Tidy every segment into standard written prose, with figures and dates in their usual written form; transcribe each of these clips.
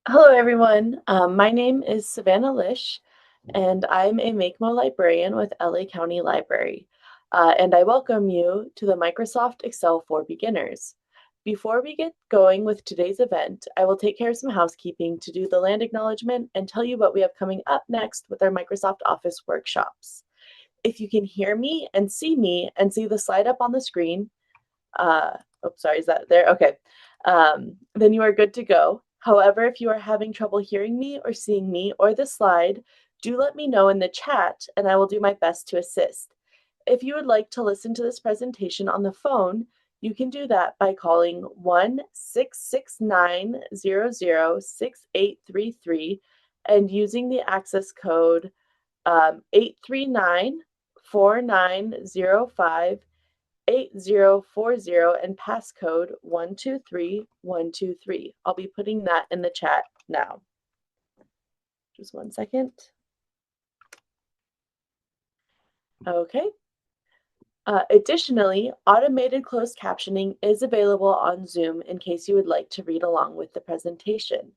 Hello, everyone. My name is Savannah Lish, and I'm a MakeMo librarian with LA County Library. And I welcome you to the Microsoft Excel for Beginners. Before we get going with today's event, I will take care of some housekeeping to do the land acknowledgement and tell you what we have coming up next with our Microsoft Office workshops. If you can hear me and see the slide up on the screen, uh, sorry, is that there? Okay. Then you are good to go. However, if you are having trouble hearing me or seeing me or the slide, do let me know in the chat and I will do my best to assist. If you would like to listen to this presentation on the phone, you can do that by calling 1-669-00-6833 and using the access code 839-4905-8040 and passcode 123123. I'll be putting that in the chat now. Just one second. Okay. Additionally, automated closed captioning is available on Zoom in case you would like to read along with the presentation.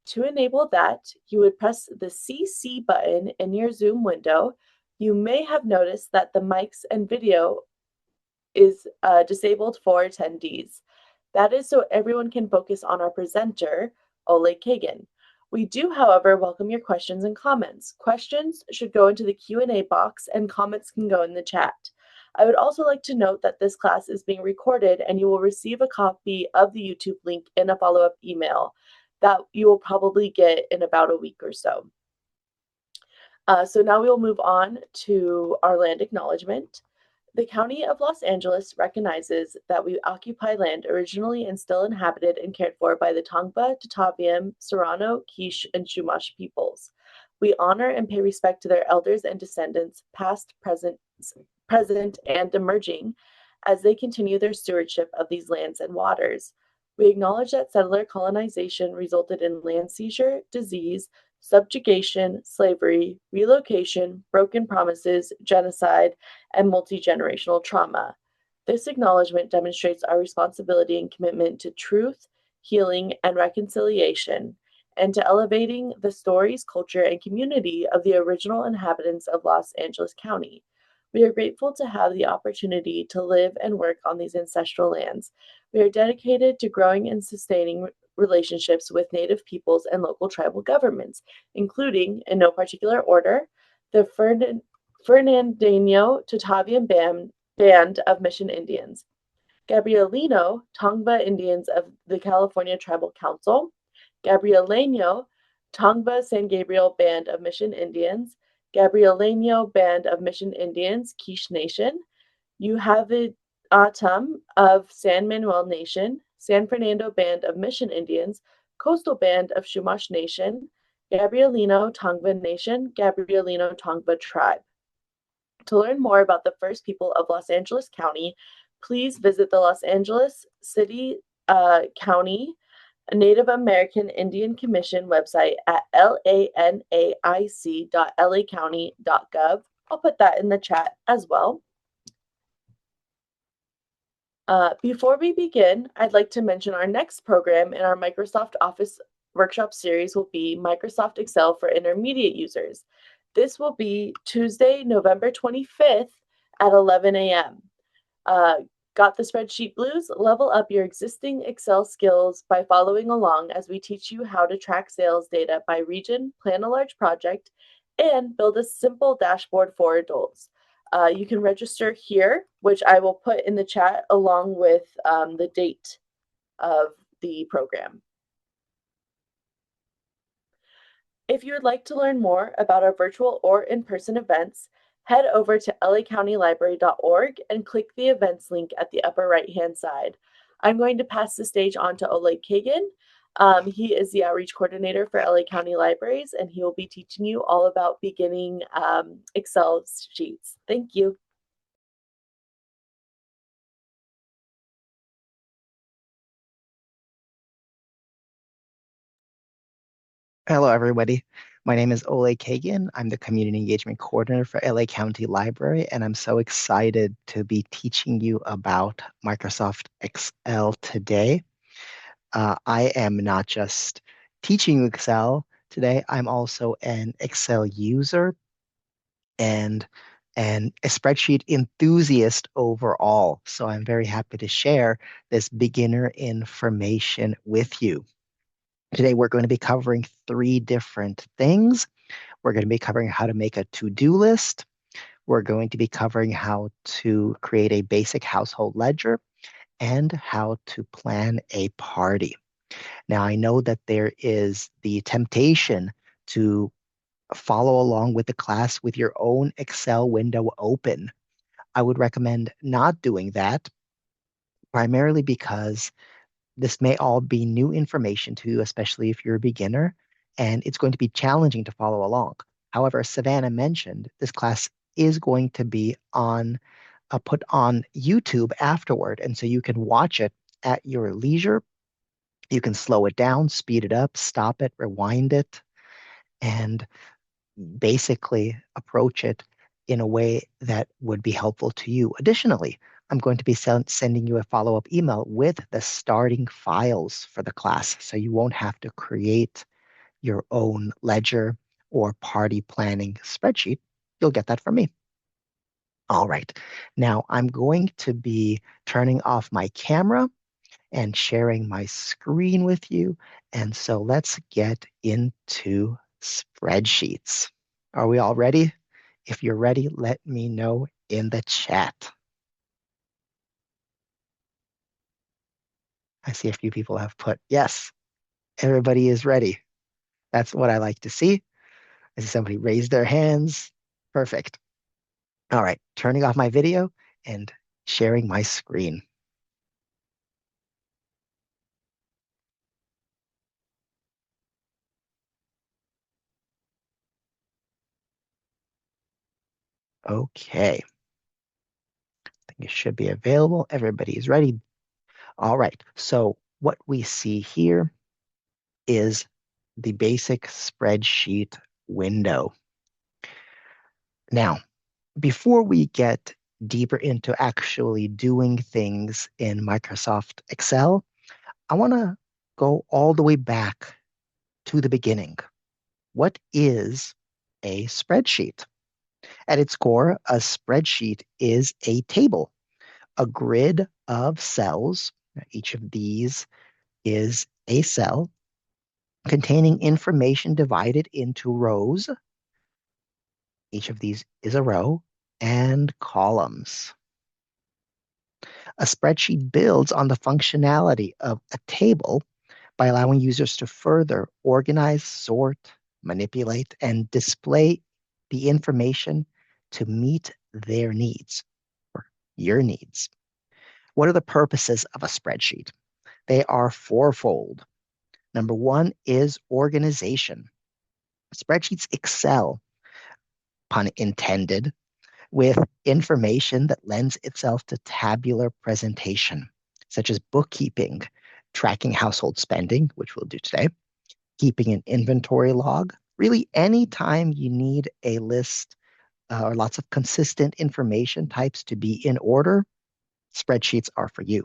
To enable that, you would press the CC button in your Zoom window. You may have noticed that the mics and video is disabled for attendees. That is so everyone can focus on our presenter, Ole Kagan. We do, however, welcome your questions and comments. Questions should go into the Q&A box and comments can go in the chat. I would also like to note that this class is being recorded and you will receive a copy of the YouTube link in a follow-up email that you will probably get in about a week or so. So now we will move on to our land acknowledgement. The County of Los Angeles recognizes that we occupy land originally and still inhabited and cared for by the Tongva, Tataviam, Serrano, Quiche, and Chumash peoples. We honor and pay respect to their elders and descendants, past, present, and emerging, as they continue their stewardship of these lands and waters. We acknowledge that settler colonization resulted in land seizure, disease, subjugation, slavery, relocation, broken promises, genocide, and multi-generational trauma. This acknowledgement demonstrates our responsibility and commitment to truth, healing, and reconciliation, and to elevating the stories, culture, and community of the original inhabitants of Los Angeles County. We are grateful to have the opportunity to live and work on these ancestral lands. We are dedicated to growing and sustaining relationships with Native peoples and local tribal governments, including, in no particular order, the Fernandino Tatavian Band of Mission Indians, Gabrielino Tongva Indians of the California Tribal Council, Gabrieleno Tongva San Gabriel Band of Mission Indians, Gabrieleno Band of Mission Indians, Quiche Nation, Atum of San Manuel Nation, San Fernando Band of Mission Indians, Coastal Band of Chumash Nation, Gabrielino Tongva Nation, Gabrielino Tongva Tribe. To learn more about the first people of Los Angeles County, please visit the Los Angeles City County Native American Indian Commission website at lanaic.lacounty.gov. I'll put that in the chat as well. Before we begin, I'd like to mention our next program in our Microsoft Office workshop series will be Microsoft Excel for Intermediate Users. This will be Tuesday, November 25th at 11 a.m. Got the spreadsheet blues? Level up your existing Excel skills by following along as we teach you how to track sales data by region, plan a large project, and build a simple dashboard for adults. You can register here, which I will put in the chat along with the date of the program. If you would like to learn more about our virtual or in-person events, head over to lacountylibrary.org and click the events link at the upper right-hand side. I'm going to pass the stage on to Ole Kagan. He is the outreach coordinator for LA County Libraries, and he will be teaching you all about beginning Excel sheets. Thank you. Hello, everybody. My name is Ole Kagan. I'm the Community Engagement Coordinator for LA County Library, and I'm so excited to be teaching you about Microsoft Excel today. I am not just teaching you Excel today. I'm also an Excel user and a spreadsheet enthusiast overall. So I'm very happy to share this beginner information with you. Today, we're going to be covering three different things. We're going to be covering how to make a to-do list. We're going to be covering how to create a basic household ledger and how to plan a party. Now, I know that there is the temptation to follow along with the class with your own Excel window open. I would recommend not doing that, primarily because this may all be new information to you, especially if you're a beginner, and it's going to be challenging to follow along. However, as Savannah mentioned, this class is going to be put on YouTube afterward, and so you can watch it at your leisure. You can slow it down, speed it up, stop it, rewind it, and basically approach it in a way that would be helpful to you. Additionally, I'm going to be sending you a follow-up email with the starting files for the class, so you won't have to create your own ledger or party planning spreadsheet. You'll get that from me. All right. Now I'm going to be turning off my camera and sharing my screen with you. And so let's get into spreadsheets. Are we all ready? If you're ready, let me know in the chat. I see a few people have put, yes, everybody is ready. That's what I like to see. I see somebody raise their hands. Perfect. All right, turning off my video and sharing my screen. Okay, I think it should be available. Everybody is ready. All right, so what we see here is the basic spreadsheet window. Now, before we get deeper into actually doing things in Microsoft Excel, I want to go all the way back to the beginning. What is a spreadsheet? At its core, a spreadsheet is a table, a grid of cells. Each of these is a cell containing information divided into rows. Each of these is a row and columns. A spreadsheet builds on the functionality of a table by allowing users to further organize, sort, manipulate, and display the information to meet their needs or your needs. What are the purposes of a spreadsheet? They are fourfold. Number one is organization. Spreadsheets excel, pun intended, with information that lends itself to tabular presentation, such as bookkeeping, tracking household spending, which we'll do today, keeping an inventory log. Really, anytime you need a list or lots of consistent information types to be in order, spreadsheets are for you.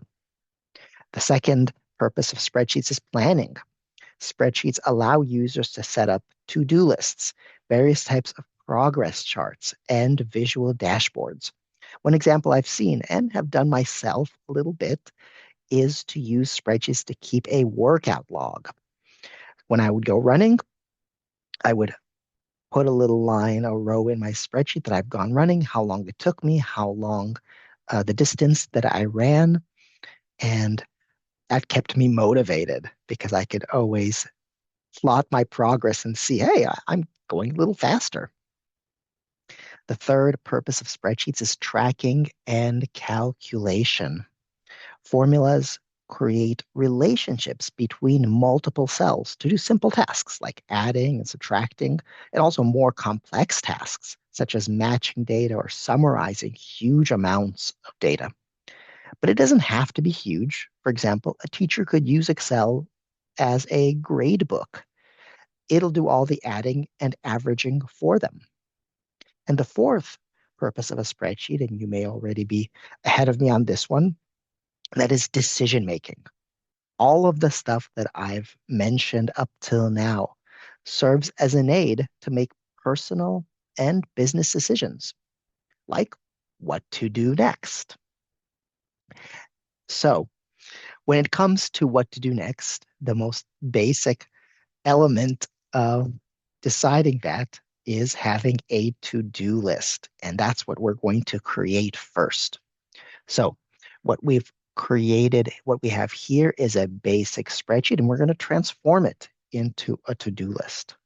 The second purpose of spreadsheets is planning. Spreadsheets allow users to set up to-do lists, various types of progress charts, and visual dashboards. One example I've seen and have done myself a little bit is to use spreadsheets to keep a workout log. When I would go running, I would put a little line, a row in my spreadsheet that I've gone running, how long it took me, how long the distance that I ran, and that kept me motivated because I could always plot my progress and see, hey, I'm going a little faster. The third purpose of spreadsheets is tracking and calculation. Formulas create relationships between multiple cells to do simple tasks like adding and subtracting, and also more complex tasks such as matching data or summarizing huge amounts of data. But it doesn't have to be huge. For example, a teacher could use Excel as a grade book. It'll do all the adding and averaging for them. And the fourth purpose of a spreadsheet, and you may already be ahead of me on this one, that is decision making. All of the stuff that I've mentioned up till now serves as an aid to make personal and business decisions, like what to do next. So, when it comes to what to do next, the most basic element of deciding that is having a to-do list. And that's what we're going to create first. So what we've created, what we have here is a basic spreadsheet, and we're going to transform it into a to-do list.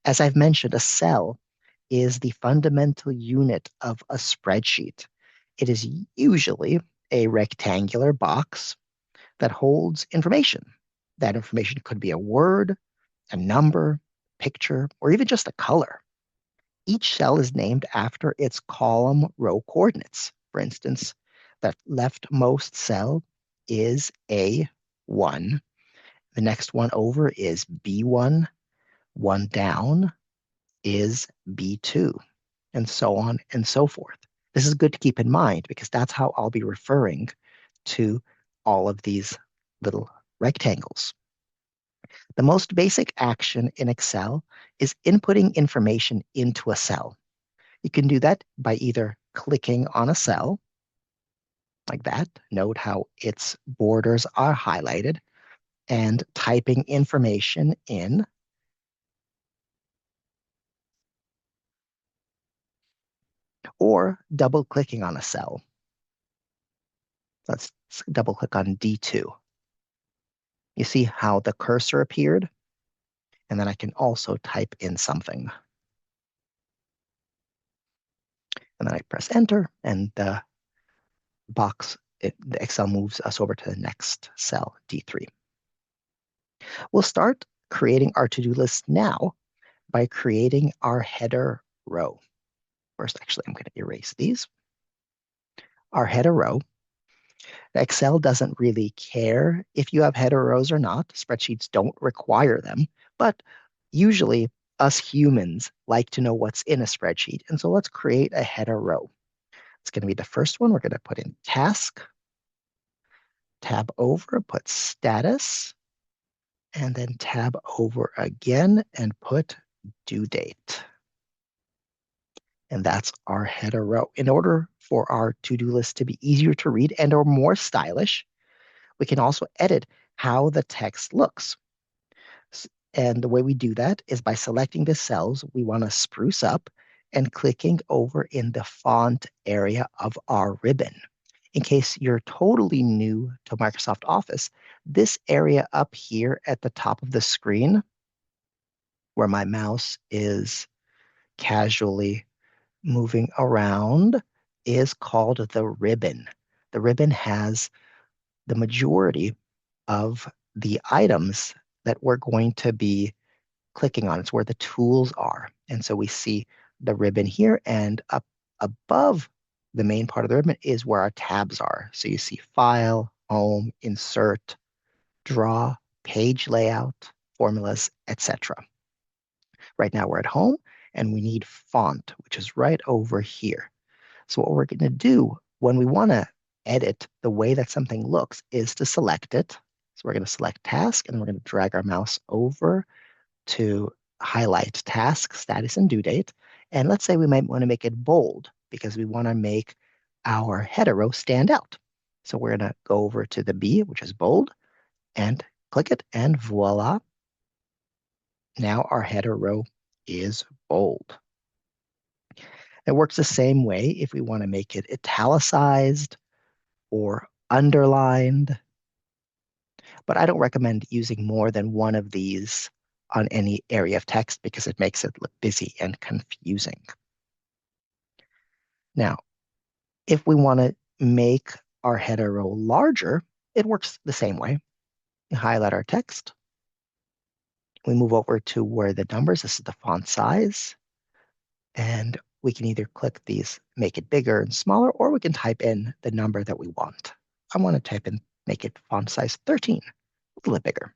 As I've mentioned, a cell is the fundamental unit of a spreadsheet. It is usually a rectangular box that holds information. That information could be a word, a number, picture, or even just a color. Each cell is named after its column row coordinates. For instance, that leftmost cell is A1. The next one over is B1. One down is B2, and so on and so forth. This is good to keep in mind because that's how I'll be referring to all of these little rectangles. The most basic action in Excel is inputting information into a cell. You can do that by either clicking on a cell like that, note how its borders are highlighted, and typing information in, or double clicking on a cell. Let's double click on D2. You see how the cursor appeared? And then I can also type in something. And then I press enter, and the the Excel moves us over to the next cell, D3. We'll start creating our to-do list now by creating our header row. First, actually, I'm going to erase these. Our header row. Excel doesn't really care if you have header rows or not. Spreadsheets don't require them, but usually us humans like to know what's in a spreadsheet. And so let's create a header row. It's going to be the first one. We're going to put in task, tab over, put status, and then tab over again and put due date. And that's our header row. In order for our to-do list to be easier to read and or more stylish, we can also edit how the text looks. And the way we do that is by selecting the cells we want to spruce up and clicking over in the font area of our ribbon. In case you're totally new to Microsoft Office, this area up here at the top of the screen, where my mouse is casually moving around, is called the ribbon. The ribbon has the majority of the items that we're going to be clicking on. It's where the tools are. And so we see the ribbon here, and up above the main part of the ribbon is where our tabs are. So you see File, Home, Insert, Draw, Page Layout, Formulas, etc. Right now we're at Home, and we need Font, which is right over here. So what we're going to do when we want to edit the way that something looks is to select it. So we're going to select Task, and we're going to drag our mouse over to highlight Task, Status, and Due Date. And let's say we might want to make it bold because we want to make our header row stand out. So we're going to go over to the B, which is bold, and click it, and voila. Now our header row is bold. It works the same way if we want to make it italicized or underlined, but I don't recommend using more than one of these on any area of text because it makes it look busy and confusing. Now, if we want to make our header row larger, it works the same way. We highlight our text. We move over to where the numbers, this is the font size, and we can either click these, make it bigger and smaller, or we can type in the number that we want. I want to type in, make it font size 13, a little bit bigger.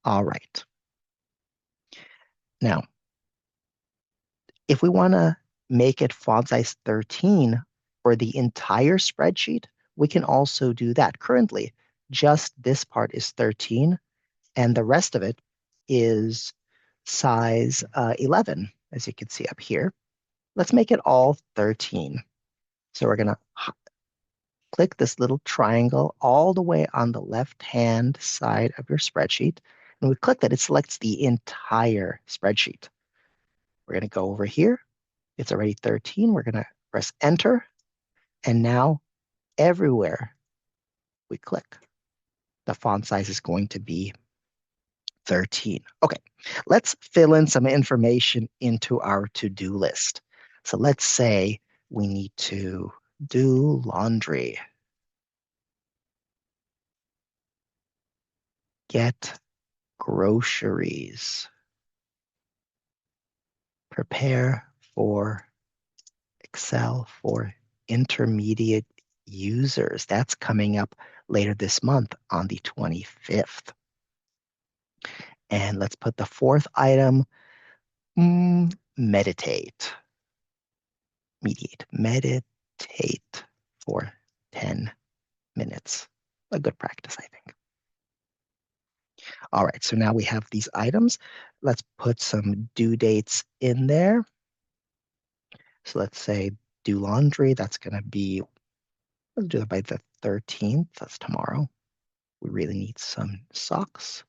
All right. Now, if we want to make it font size 13 for the entire spreadsheet, we can also do that. Currently, just this part is 13, and the rest of it is size 11, as you can see up here. Let's make it all 13. So we're going to click this little triangle all the way on the left-hand side of your spreadsheet. And we click that, it selects the entire spreadsheet. We're going to go over here. It's already 13. We're going to press enter. And now everywhere we click, the font size is going to be 13. Okay, let's fill in some information into our to-do list. So let's say we need to do laundry, get groceries, prepare for Excel for intermediate users. That's coming up later this month on the 25th. And let's put the fourth item, meditate. Meditate for 10 minutes. A good practice, I think. All right, so now we have these items. Let's put some due dates in there. So let's say do laundry. That's going to be, let's do that by the 13th. That's tomorrow. We really need some socks.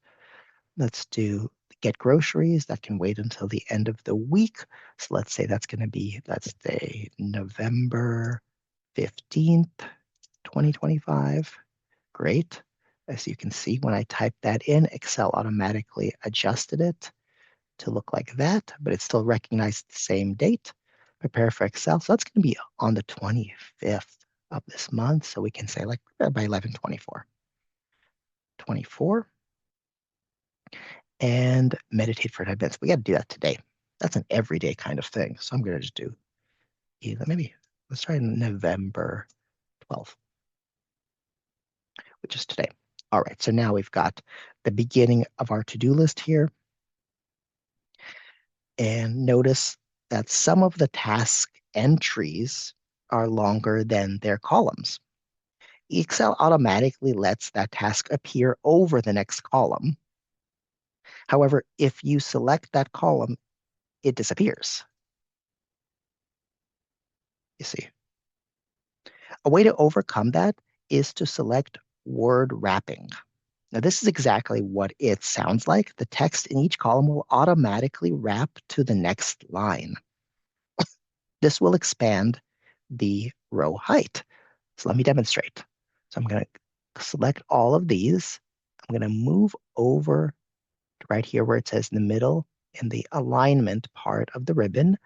Let's do get groceries. That can wait until the end of the week. So let's say that's going to be, let's say November 15th, 2025. Great. As you can see, when I typed that in, Excel automatically adjusted it to look like that, but it still recognized the same date. Prepare for Excel. So that's going to be on the 25th of this month. So we can say like by 11/24. 24 and meditate for 10 minutes. We got to do that today. That's an everyday kind of thing. So I'm going to just do maybe let's try November 12th, which is today. All right, so now we've got the beginning of our to-do list here. And notice that some of the task entries are longer than their columns. Excel automatically lets that task appear over the next column. However, if you select that column, it disappears. You see. A way to overcome that is to select word wrapping. Now, this is exactly what it sounds like. The text in each column will automatically wrap to the next line. This will expand the row height. So let me demonstrate. So I'm going to select all of these. I'm going to move over right here where it says in the middle in the alignment part of the ribbon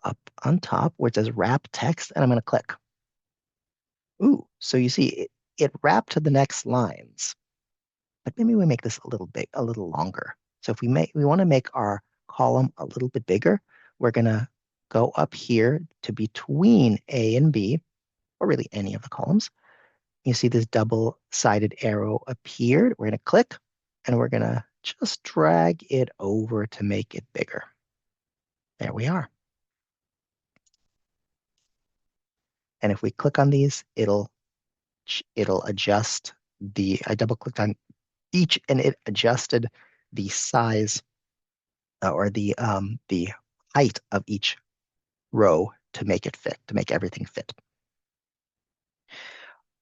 up on top where it says wrap text, and I'm going to click. Ooh, so you see it wrapped to the next lines. But maybe we make this a little big, a little longer. So if we want to make our column a little bit bigger, we're going to go up here to between A and B, or really any of the columns. You see this double-sided arrow appeared. We're going to click, and we're going to just drag it over to make it bigger. There we are. And if we click on these, it'll adjust I double-clicked on each, and it adjusted the size or the height of each row to make it fit, to make everything fit.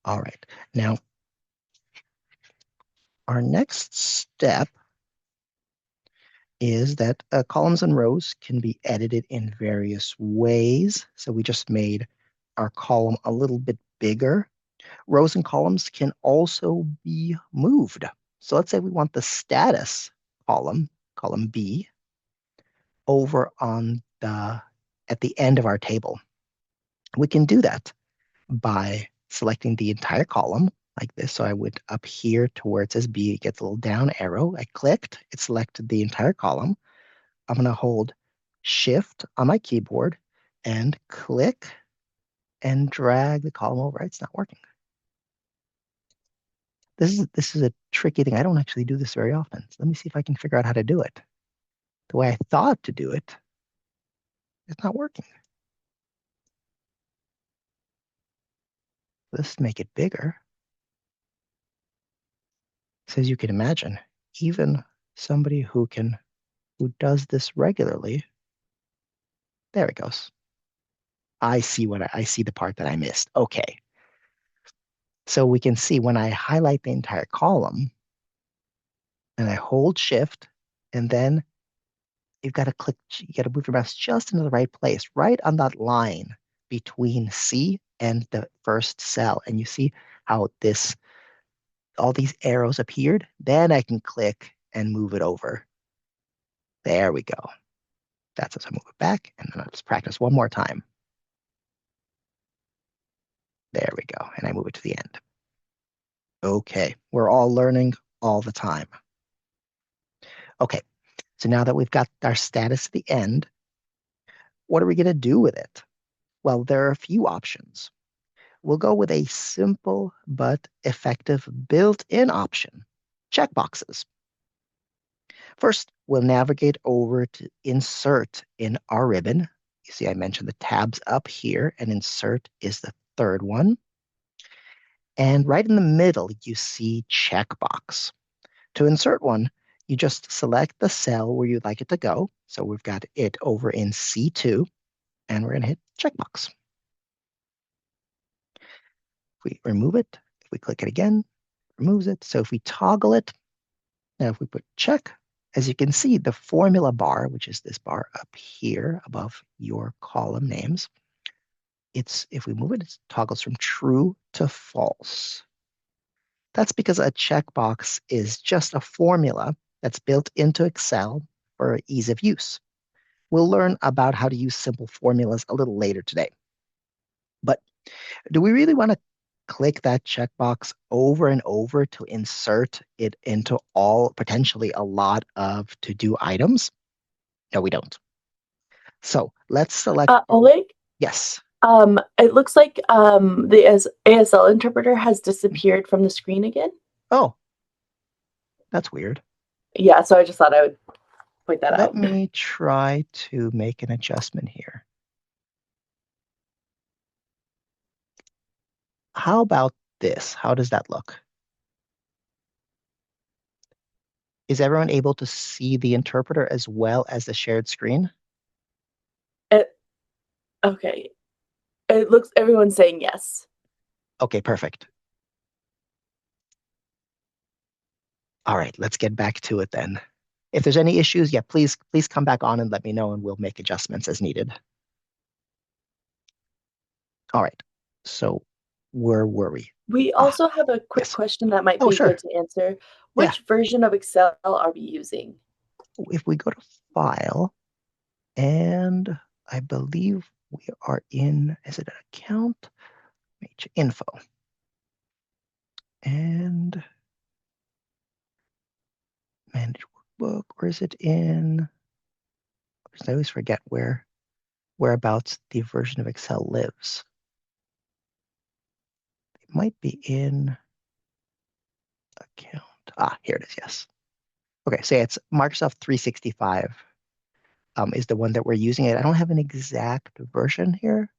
All right. Now, our next step is that columns and rows can be edited in various ways. So we just made our column a little bit bigger. Rows and columns can also be moved. So let's say we want the status column, column B, over on at the end of our table. We can do that by selecting the entire column like this. So I would up here to where it says B, it gets a little down arrow. I clicked, it selected the entire column. I'm going to hold Shift on my keyboard and click and drag the column over. It's not working. This is a tricky thing. I don't actually do this very often. So let me see if I can figure out how to do it. The way I thought to do it, it's not working. Let's make it bigger. So as you can imagine, even somebody who does this regularly, there it goes. I see the part that I missed. Okay. So we can see when I highlight the entire column and I hold shift, and then you got to move your mouse just into the right place, right on that line between C and the first cell. And you see how all these arrows appeared? Then I can click and move it over. There we go. That's as I move it back. And then let's practice one more time. There we go. And I move it to the end. Okay. We're all learning all the time. Okay. So now that we've got our status at the end, what are we going to do with it? Well, there are a few options. We'll go with a simple but effective built-in option, checkboxes. First, we'll navigate over to Insert in our ribbon. You see, I mentioned the tabs up here, and Insert is the third one. And right in the middle, you see Checkbox. To insert one, you just select the cell where you'd like it to go. So we've got it over in C2, and we're going to hit Checkbox. If we remove it, if we click it again, it removes it. So if we toggle it, now if we put check, as you can see, the formula bar, which is this bar up here above your column names, if we move it, it toggles from true to false. That's because a checkbox is just a formula that's built into Excel for ease of use. We'll learn about how to use simple formulas a little later today. But do we really want to click that checkbox over and over to insert it into potentially a lot of to-do items? No, we don't. So let's select, Oleg, yes. it looks like the ASL interpreter has disappeared from the screen again. Oh, that's weird. Yeah, so I just thought I would point that Let out. me try to make an adjustment here. How about this? How does that look? Is everyone able to see the interpreter as well as the shared screen? It, okay. It looks everyone's saying yes. Okay, perfect. All right, let's get back to it then. If there's any issues, yeah, please come back on and let me know and we'll make adjustments as needed. All right. So where were we? We Ah, also have a quick yes. question that might Oh, be good sure. to answer. Yeah. Which version of Excel are we using? If we go to File, and I believe we are in, is it an account? Info. And manage workbook, or is it in? I always forget whereabouts the version of Excel lives. It might be in account. Ah, here it is, yes. Okay, so it's Microsoft 365 is the one that we're using. I don't have an exact version here,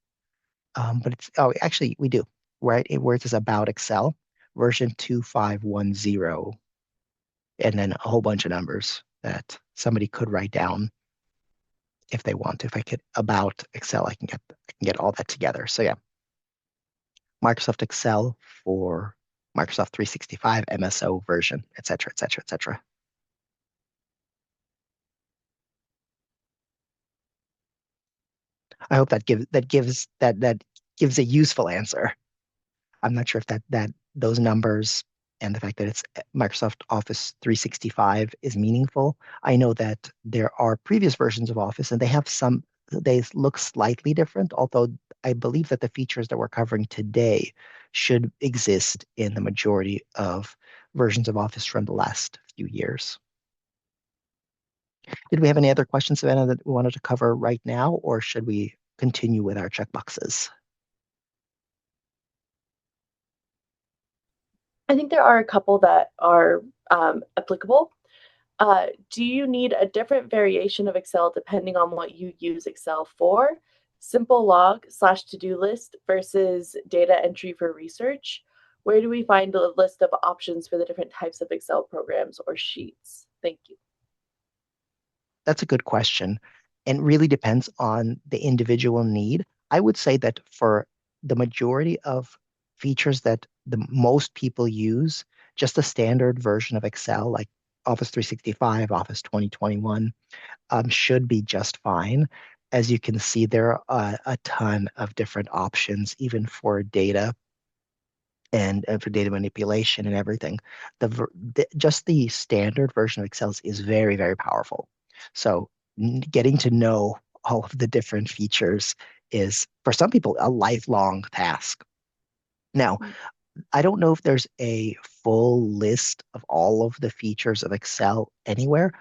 but actually we do, right? Where it says About Excel, version 2510, and then a whole bunch of numbers that somebody could write down if they want to. If I could About Excel, I can get all that together. So yeah, Microsoft Excel for Microsoft 365 MSO version, et cetera, et cetera, et cetera. I hope that gives a useful answer. I'm not sure if that those numbers and the fact that it's Microsoft Office 365 is meaningful. I know that there are previous versions of Office and they look slightly different, although I believe that the features that we're covering today should exist in the majority of versions of Office from the last few years. Did we have any other questions, Savannah, that we wanted to cover right now, or should we continue with our checkboxes? I think there are a couple that are applicable. Do you need a different variation of Excel depending on what you use Excel for? Simple log/to-do list versus data entry for research? Where do we find a list of options for the different types of Excel programs or sheets? Thank you. That's a good question and really depends on the individual need. I would say that for the majority of features that the most people use, just a standard version of Excel like Office 365, Office 2021, should be just fine. As you can see, there are a ton of different options, even for data and for data manipulation and everything. Just the standard version of Excel is very, very powerful. So getting to know all of the different features is, for some people, a lifelong task. Now, I don't know if there's a full list of all of the features of Excel anywhere,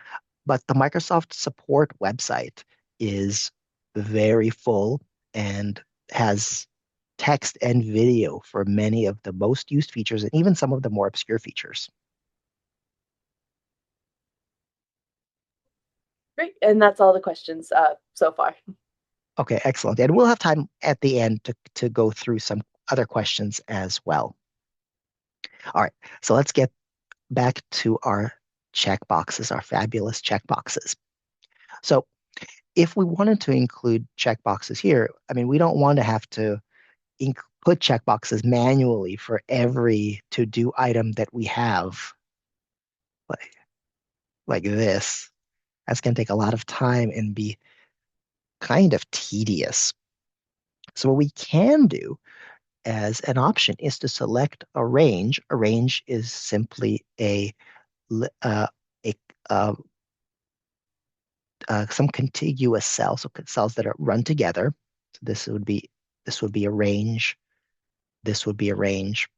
but the Microsoft support website is very full and has text and video for many of the most used features and even some of the more obscure features. Great. And that's all the questions so far. Okay, excellent. And we'll have time at the end to go through some other questions as well. All right, so let's get back to our checkboxes, our fabulous checkboxes. So if we wanted to include checkboxes here, I mean, we don't want to have to put checkboxes manually for every to-do item that we have, like, like this. That's going to take a lot of time and be kind of tedious. So what we can do as an option is to select a range. A range is simply uh, a some contiguous cells, so cells that are run together. So this would be a range. This would be a range.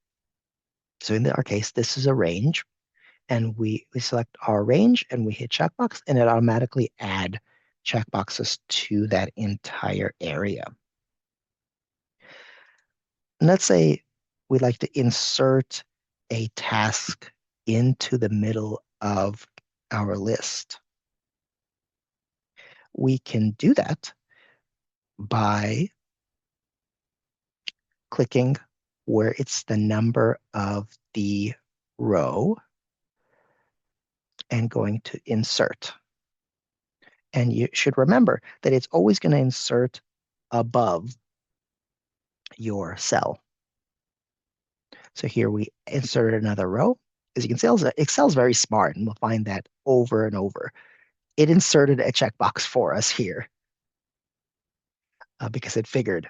So in our case, this is a range, and we select our range and we hit checkbox, and it automatically add checkboxes to that entire area. And let's say we'd like to insert a task into the middle of our list. We can do that by clicking where it's the number of the row and going to insert. And you should remember that it's always going to insert above your cell. So here we inserted another row. As you can see, Excel's very smart, and we'll find that over and over. It inserted a checkbox for us here because it figured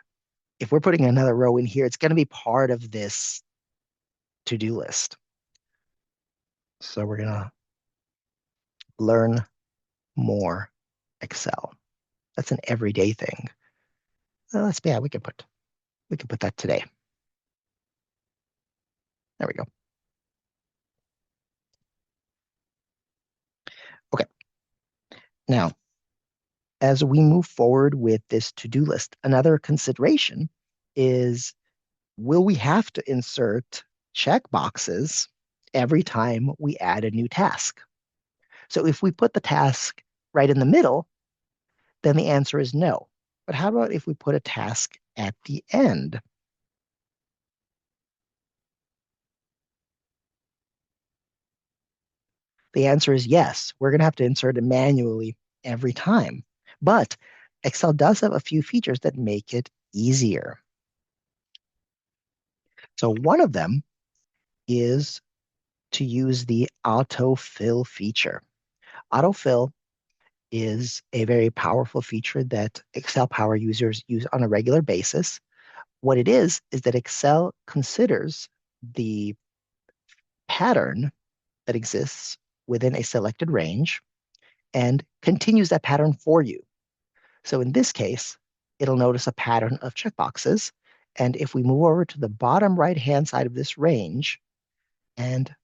if we're putting another row in here, it's going to be part of this to-do list. So we're going to learn more Excel. That's an everyday thing. Yeah, we could put that today. There we go. Okay. Now, as we move forward with this to-do list, another consideration is, will we have to insert checkboxes every time we add a new task? So if we put the task right in the middle, then the answer is no. But how about if we put a task at the end? The answer is yes. We're going to have to insert it manually every time. But Excel does have a few features that make it easier. So one of them is to use the autofill feature. Autofill is a very powerful feature that Excel Power users use on a regular basis. What it is that Excel considers the pattern that exists within a selected range and continues that pattern for you. So in this case, it'll notice a pattern of checkboxes. And if we move over to the bottom right-hand side of this range and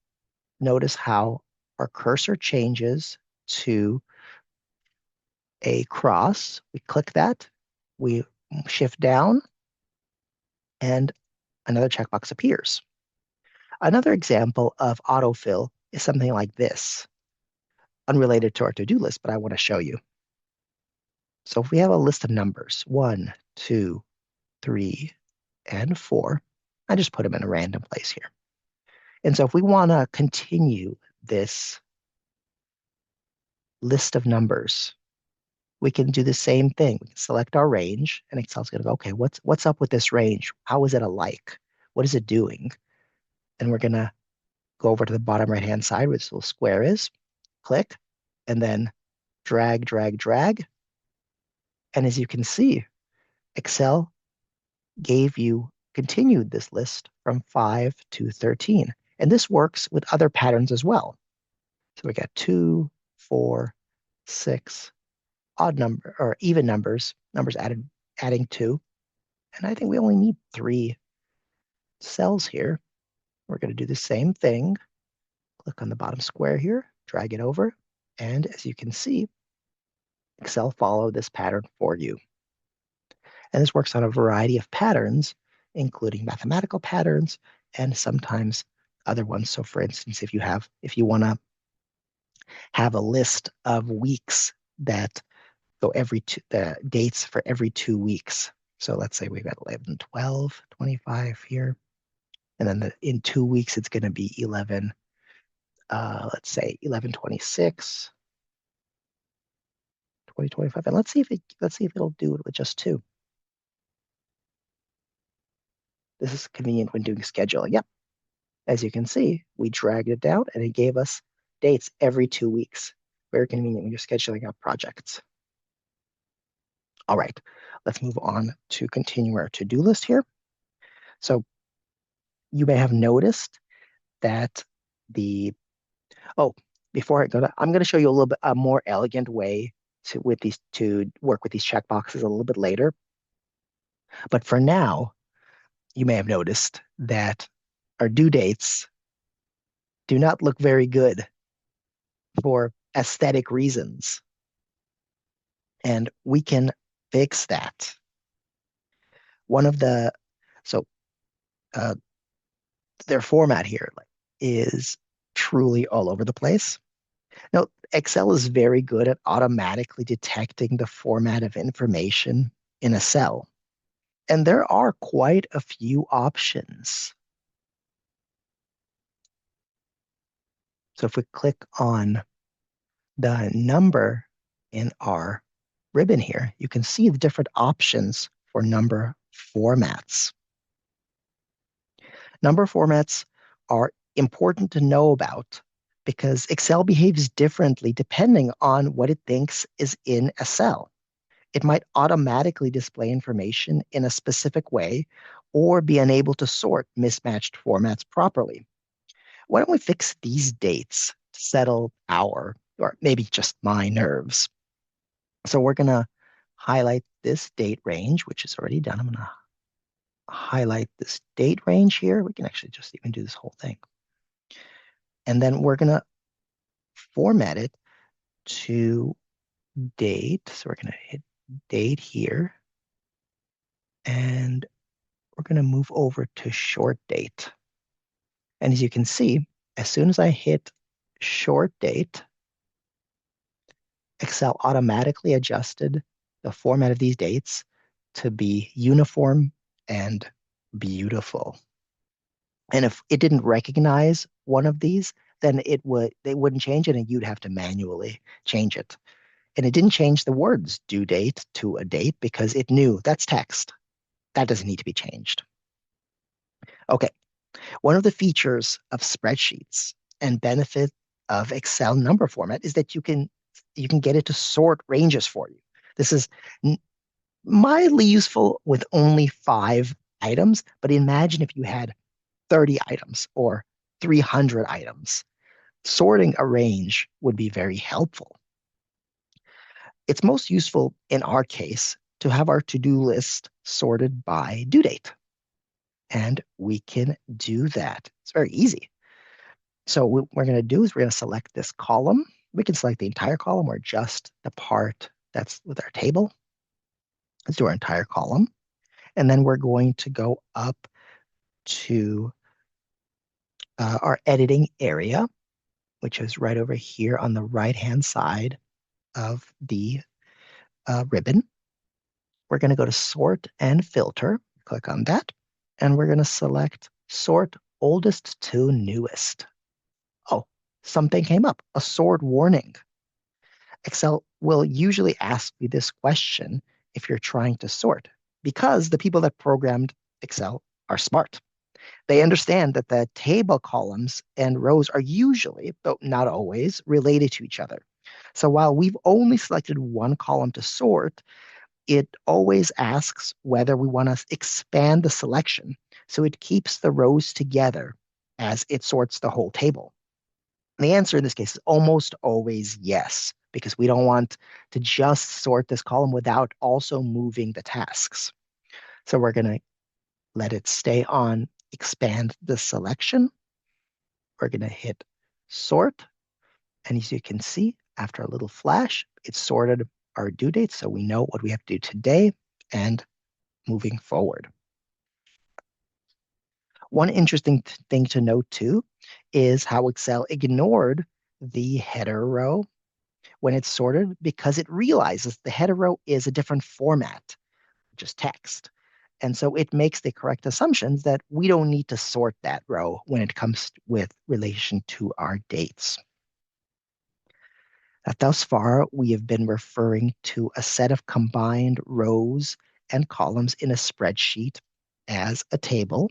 notice how our cursor changes to a cross, we click that, we shift down, and another checkbox appears. Another example of autofill is something like this, unrelated to our to-do list, but I want to show you. So if we have a list of numbers, 1, 2, 3, and 4, I just put them in a random place here. And so if we want to continue this list of numbers, we can do the same thing. We can select our range, and Excel's going to go, okay, what's up with this range? How is it alike? What is it doing? And we're going to go over to the bottom right-hand side where this little square is, click, and then drag, drag, drag. And as you can see, Excel continued this list from 5 to 13. And this works with other patterns as well. So we got 2, 4, 6, odd number or even numbers adding 2. And I think we only need 3 cells here. We're going to do the same thing. Click on the bottom square here, drag it over. And as you can see, Excel followed this pattern for you. And this works on a variety of patterns, including mathematical patterns and sometimes other ones. So for instance, if you want to have a list of weeks that go the dates for every 2 weeks. So let's say we've got 11, 12, 25 here. And then in 2 weeks, it's going to be 11, let's say 11, 26, 20, 25. And let's see if it'll do it with just 2. This is convenient when doing scheduling. Yep. As you can see, we dragged it down and it gave us dates every 2 weeks. Very convenient when you're scheduling out projects. All right, let's move on to continue our to-do list here. So you may have noticed that oh, before I go I'm going to show you a little bit a more elegant way to work with these checkboxes a little bit later. But for now, you may have noticed that our due dates do not look very good for aesthetic reasons. And we can fix that. One of the, so uh, their format here is truly all over the place. Now, Excel is very good at automatically detecting the format of information in a cell. And there are quite a few options. So if we click on the number in our ribbon here, you can see the different options for number formats. Number formats are important to know about because Excel behaves differently depending on what it thinks is in a cell. It might automatically display information in a specific way or be unable to sort mismatched formats properly. Why don't we fix these dates to settle our, or maybe just my nerves? So we're going to highlight this date range, which is already done. I'm going to highlight this date range here. We can actually just even do this whole thing. And then we're going to format it to date. So we're going to hit date here. And we're going to move over to short date. And as you can see, as soon as I hit short date, Excel automatically adjusted the format of these dates to be uniform and beautiful. And if it didn't recognize one of these, then they wouldn't change it and you'd have to manually change it. And it didn't change the words due date to a date because it knew that's text. That doesn't need to be changed. Okay. One of the features of spreadsheets and benefit of Excel number format is that you can get it to sort ranges for you. This is mildly useful with only 5 items, but imagine if you had 30 items or 300 items. Sorting a range would be very helpful. It's most useful in our case to have our to-do list sorted by due date. And we can do that. It's very easy. So what we're going to do is we're going to select this column. We can select the entire column or just the part that's with our table. Let's do our entire column. And then we're going to go up to our editing area, which is right over here on the right-hand side of the ribbon. We're going to go to sort and filter, click on that, and we're going to select sort oldest to newest. Oh, something came up, a sort warning. Excel will usually ask you this question if you're trying to sort, because the people that programmed Excel are smart. They understand that the table columns and rows are usually, though not always, related to each other. So while we've only selected one column to sort, it always asks whether we want to expand the selection so it keeps the rows together as it sorts the whole table. And the answer in this case is almost always yes, because we don't want to just sort this column without also moving the tasks. So we're going to let it stay on expand the selection. We're going to hit sort. And as you can see, after a little flash, it sorted our due date. So we know what we have to do today and moving forward. One interesting thing to note too is how Excel ignored the header row when it's sorted because it realizes the header row is a different format, just text. And so it makes the correct assumptions that we don't need to sort that row when it comes with relation to our dates. Thus far, we have been referring to a set of combined rows and columns in a spreadsheet as a table.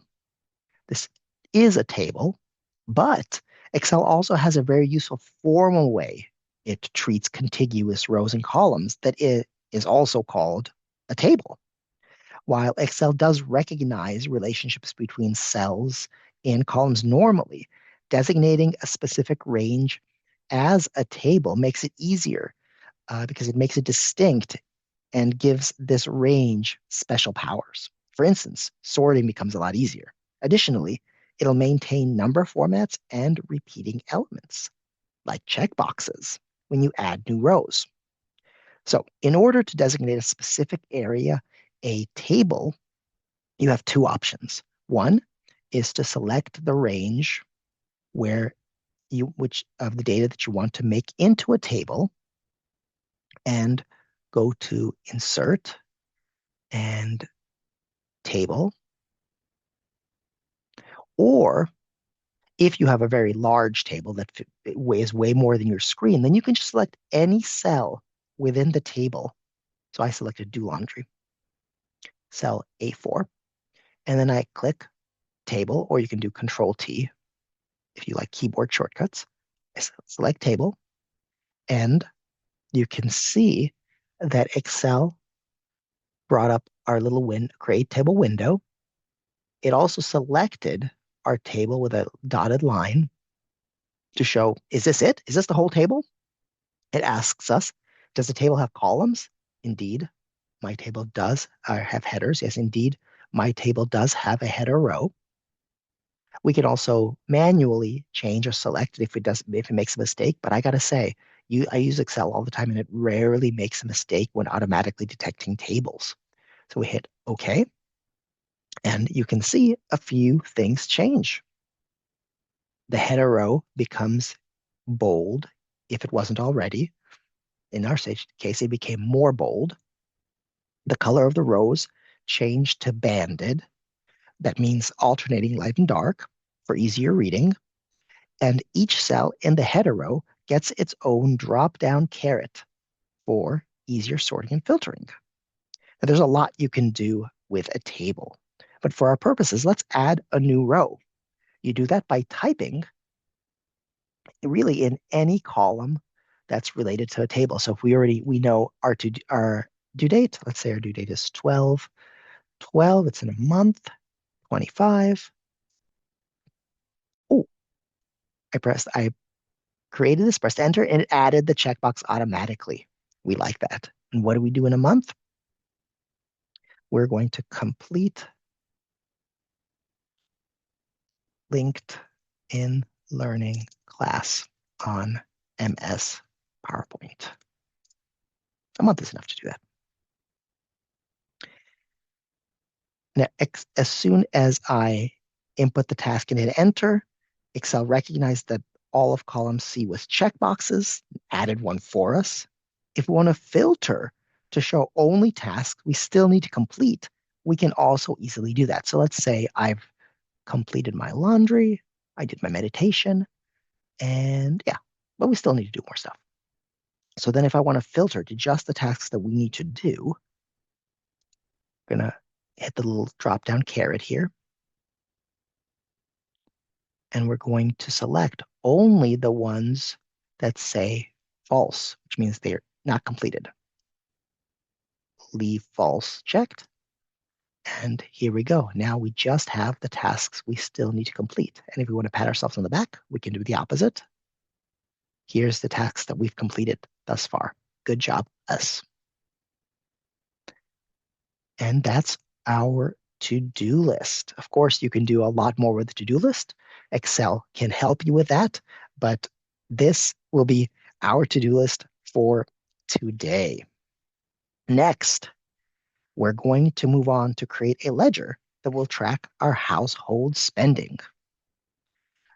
This is a table, but Excel also has a very useful formal way it treats contiguous rows and columns that it is also called a table. While Excel does recognize relationships between cells in columns normally, designating a specific range as a table makes it easier because it makes it distinct and gives this range special powers. For instance, sorting becomes a lot easier. Additionally, it'll maintain number formats and repeating elements, like checkboxes, when you add new rows. So, in order to designate a specific area, a table, you have two options. One is to select the range where which of the data that you want to make into a table and go to Insert and Table. Or if you have a very large table that weighs way more than your screen, then you can just select any cell within the table. So I selected Do Laundry, cell A4, and then I click Table, or you can do Control T if you like keyboard shortcuts. I select Table, and you can see that Excel brought up our little create table window. It also selected our table with a dotted line to show, is this it? Is this the whole table? It asks us, does the table have columns? Indeed, my table does have headers. Yes, indeed, my table does have a header row. We can also manually change or select it if it makes a mistake. But I gotta say, I use Excel all the time, and it rarely makes a mistake when automatically detecting tables. So we hit OK, and you can see a few things change. The header row becomes bold if it wasn't already. In our case, it became more bold. The color of the rows changed to banded. That means alternating light and dark for easier reading. And each cell in the header row gets its own drop-down caret for easier sorting and filtering. Now, there's a lot you can do with a table. But for our purposes, let's add a new row. You do that by typing really in any column that's related to a table. So if we know our due date, let's say our due date is 12, it's in a month, 25. Oh, I created this, pressed enter, and it added the checkbox automatically. We like that. And what do we do in a month? We're going to complete linked in learning class on MS PowerPoint. A month is enough to do that. Now, as soon as I input the task and hit enter, Excel recognized that all of column C was checkboxes, added one for us. If we want to filter to show only tasks we still need to complete, we can also easily do that. So let's say I've completed my laundry, I did my meditation, and yeah, but we still need to do more stuff. So then if I want to filter to just the tasks that we need to do, I'm gonna hit the little drop down caret here, and we're going to select only the ones that say false, which means they're not completed. Leave false checked. And here we go. Now we just have the tasks we still need to complete. And if we want to pat ourselves on the back, we can do the opposite. Here's the tasks that we've completed thus far. Good job, us. And that's our to-do list. Of course, you can do a lot more with the to-do list. Excel can help you with that, but this will be our to-do list for today. Next, we're going to move on to create a ledger that will track our household spending.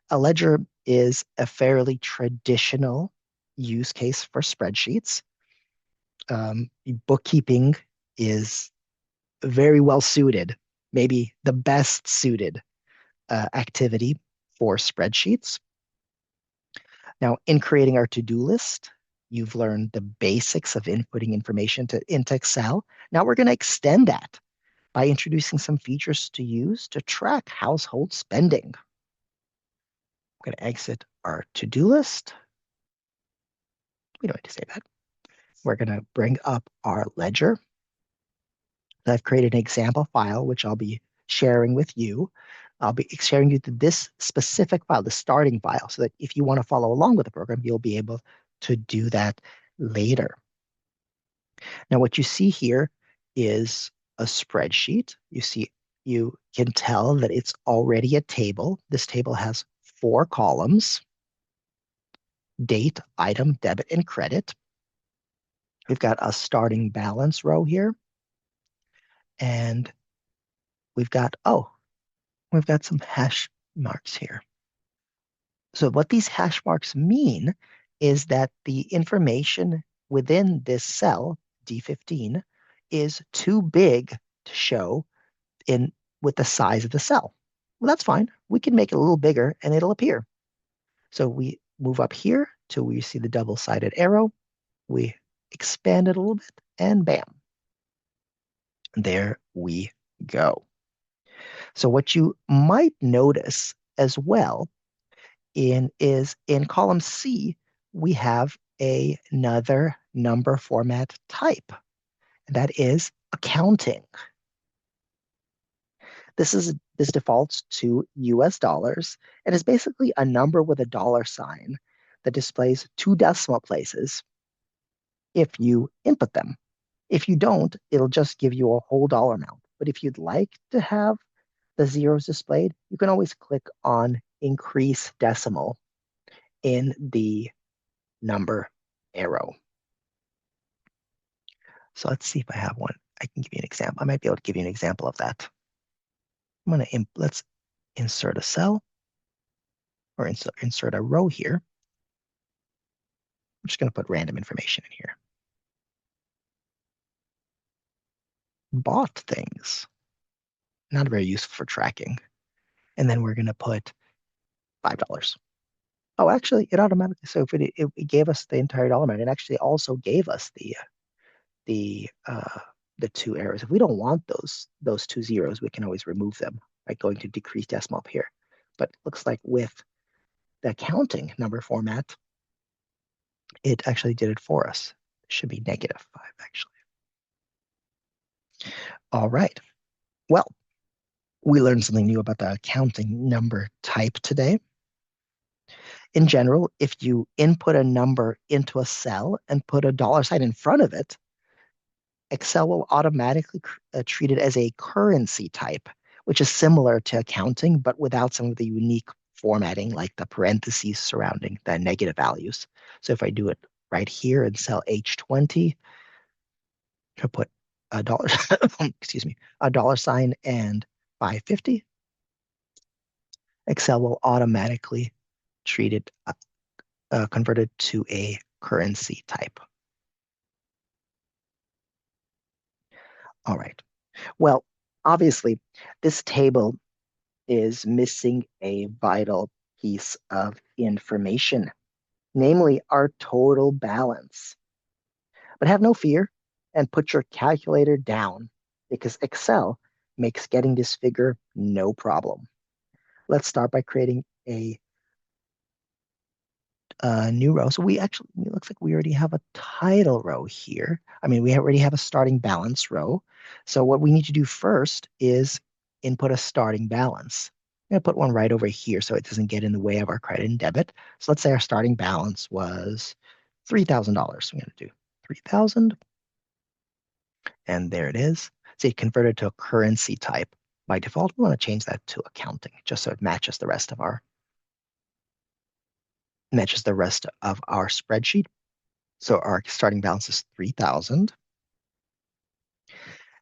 A ledger is a fairly traditional use case for spreadsheets. Bookkeeping is very well suited, maybe the best suited activity for spreadsheets. Now, in creating our to-do list, you've learned the basics of inputting information into Excel. Now we're going to extend that by introducing some features to use to track household spending. I'm going to exit our to-do list. We don't need to say that. We're going to bring up our ledger. I've created an example file, which I'll be sharing with you. I'll be sharing you this specific file, the starting file, so that if you want to follow along with the program, you'll be able to do that later. Now, what you see here is a spreadsheet. You can tell that it's already a table. This table has 4 columns: date, item, debit, and credit. We've got a starting balance row here. And we've got some hash marks here. So what these hash marks mean is that the information within this cell, D15, is too big to show in with the size of the cell. Well, that's fine. We can make it a little bigger and it'll appear. So we move up here till we see the double-sided arrow. We expand it a little bit and bam. There we go. So what you might notice as well is in column C, we have another number format type, and that is accounting. This defaults to US dollars and is basically a number with a dollar sign that displays 2 decimal places if you input them. If you don't, it'll just give you a whole dollar amount. But if you'd like to have the zeros displayed, you can always click on increase decimal in the number arrow. So let's see if I have one. I can give you an example. I might be able to give you an example of that. Let's insert a cell or insert a row here. I'm just going to put random information in here. Bought things. Not very useful for tracking. And then we're going to put $5. Oh, actually, it automatically, so if it gave us the entire dollar amount, it actually also gave us the 2 errors. If we don't want those 2 zeros, we can always remove them by going to decrease decimal up here. But it looks like with the accounting number format, it actually did it for us. It should be -5, actually. All right. Well, we learned something new about the accounting number type today. In general, if you input a number into a cell and put a dollar sign in front of it, Excel will automatically treat it as a currency type, which is similar to accounting, but without some of the unique formatting, like the parentheses surrounding the negative values. So if I do it right here in cell H20, to put a dollar, excuse me, a dollar sign and 550, Excel will automatically treat it converted to a currency type. All right. Well, obviously, this table is missing a vital piece of information, namely our total balance. But have no fear and put your calculator down because Excel makes getting this figure no problem. Let's start by creating a new row. So it looks like we already have a title row here. I mean, we already have a starting balance row. So what we need to do first is input a starting balance. I'm going to put one right over here so it doesn't get in the way of our credit and debit. So let's say our starting balance was $3,000. I'm going to do 3,000, and there it is. So it converted to a currency type. By default, we want to change that to accounting just so it matches the rest of our spreadsheet. So our starting balance is 3,000.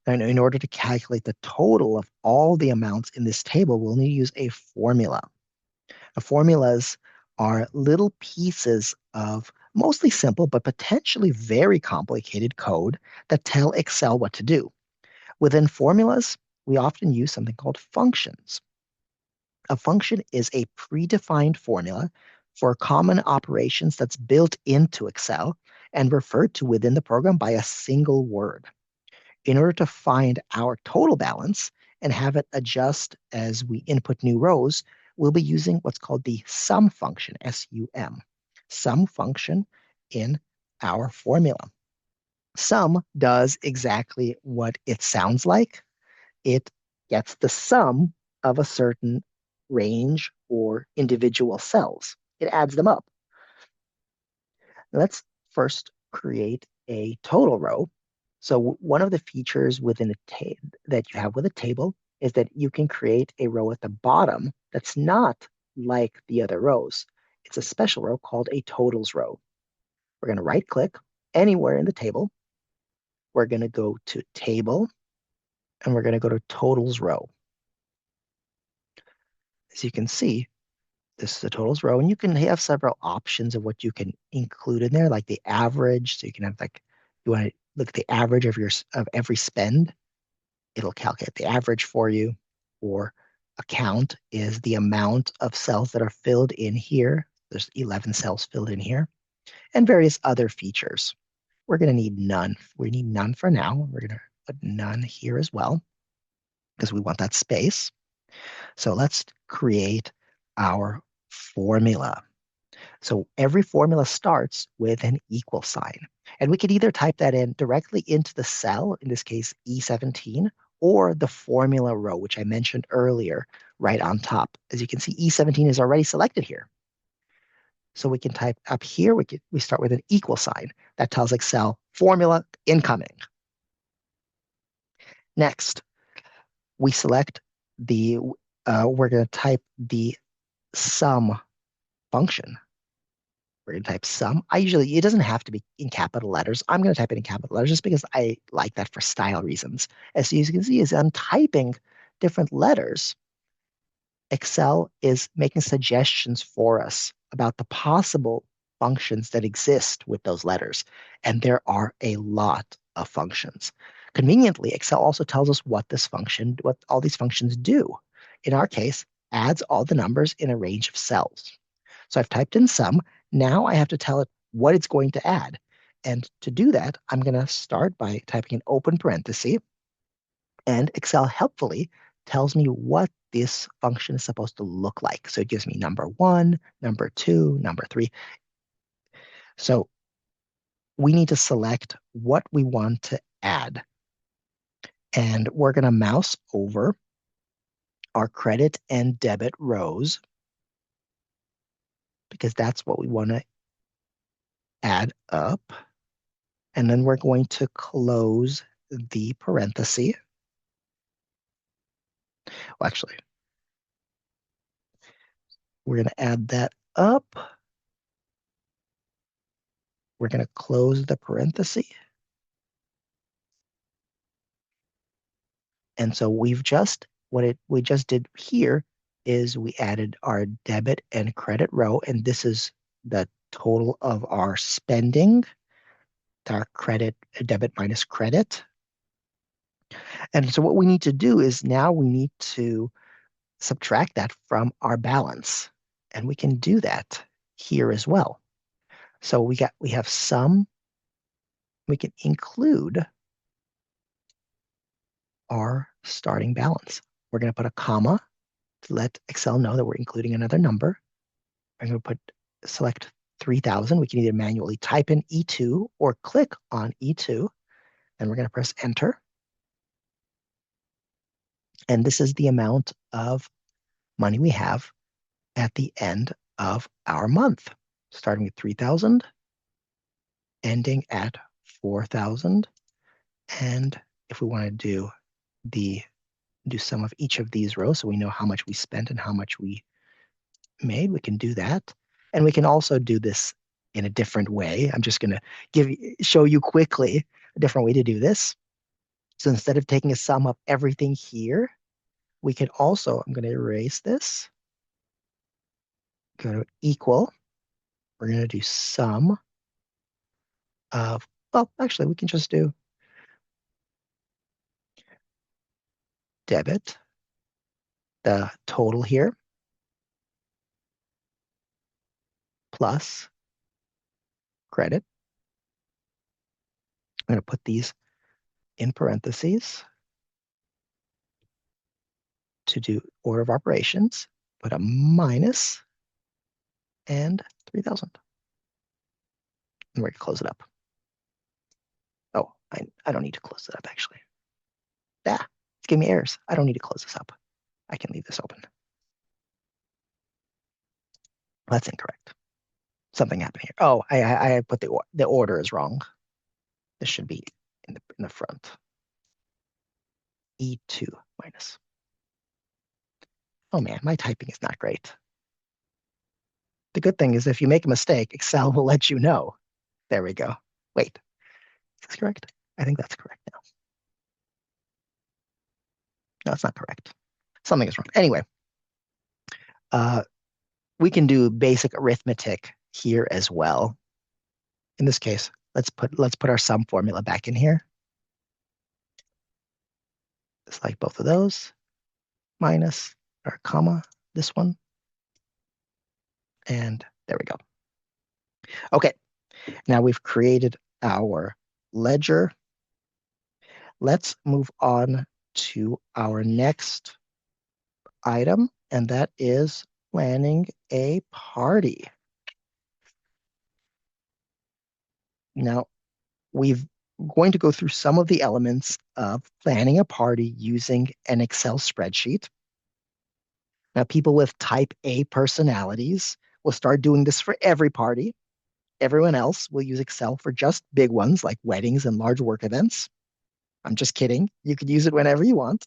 And in order to calculate the total of all the amounts in this table, we'll need to use a formula. Now, formulas are little pieces of mostly simple but potentially very complicated code that tell Excel what to do. Within formulas, we often use something called functions. A function is a predefined formula for common operations that's built into Excel and referred to within the program by a single word. In order to find our total balance and have it adjust as we input new rows, we'll be using what's called the sum function, S-U-M, sum function in our formula. Sum does exactly what it sounds like. It gets the sum of a certain range or individual cells. It adds them up. Let's first create a total row. So one of the features within that you have with a table is that you can create a row at the bottom that's not like the other rows. It's a special row called a totals row. We're going to right click anywhere in the table. We're going to go to table and we're going to go to totals row. As you can see, this is the totals row, and you can have several options of what you can include in there, like the average. So you can have like, you want to look at the average of every spend. It'll calculate the average for you. Or a count is the amount of cells that are filled in here. There's 11 cells filled in here, and various other features. We're going to need none. We need none for now. We're going to put none here as well because we want that space. So let's create our formula. So every formula starts with an equal sign. And we could either type that in directly into the cell, in this case, E17, or the formula row, which I mentioned earlier, right on top. As you can see, E17 is already selected here. So we can type up here, we start with an equal sign. That tells Excel formula incoming. Next, we select we're going to type the sum function. We're going to type sum. It doesn't have to be in capital letters. I'm going to type it in capital letters just because I like that for style reasons. As you can see, as I'm typing different letters, Excel is making suggestions for us about the possible functions that exist with those letters. And there are a lot of functions. Conveniently, Excel also tells us what all these functions do. In our case, adds all the numbers in a range of cells. So I've typed in sum. Now I have to tell it what it's going to add. And to do that, I'm going to start by typing an open parenthesis. And Excel helpfully tells me what this function is supposed to look like. So it gives me number 1, number 2, number 3. So we need to select what we want to add. And we're going to mouse over our credit and debit rows because that's what we want to add up. And then we're going to close the parenthesis. Well, actually, we're going to add that up. We're going to close the parenthesis. And so we just did here is we added our debit and credit row, and this is the total of our spending, our debit minus credit. And so what we need to do is now we need to subtract that from our balance. And we can do that here as well. So we have sum, we can include our starting balance. We're going to put a comma to let Excel know that we're including another number. I'm going to select 3000. We can either manually type in E2 or click on E2, and we're going to press enter. And this is the amount of money we have at the end of our month, starting with 3000, ending at 4000. And if we want to do some of each of these rows so we know how much we spent and how much we made, we can do that. And we can also do this in a different way. I'm just going to show you quickly a different way to do this. So instead of taking a sum of everything here, we can also, I'm going to erase this, go to equal. We're going to do sum of, well, actually, we can just do debit, the total here, plus credit. I'm going to put these in parentheses to do order of operations, put a minus and 3000. And we're going to close it up. Oh, I don't need to close it up, actually. Yeah, it's giving me errors. I don't need to close this up. I can leave this open. That's incorrect. Something happened here. Oh, I put the order is wrong. This should be in the front. E2 minus. Oh man, my typing is not great. The good thing is if you make a mistake, Excel will let you know. There we go. Wait, is this correct? I think that's correct now. No, it's not correct. Something is wrong. Anyway, uh, we can do basic arithmetic here as well. In this case, let's put our sum formula back in here. Select both of those, minus or comma, this one. And there we go. Okay, now we've created our ledger. Let's move on to our next item, and that is planning a party. Now, we've going to go through some of the elements of planning a party using an Excel spreadsheet. Now, people with type A personalities will start doing this for every party. Everyone else will use Excel for just big ones like weddings and large work events. I'm just kidding. You could use it whenever you want.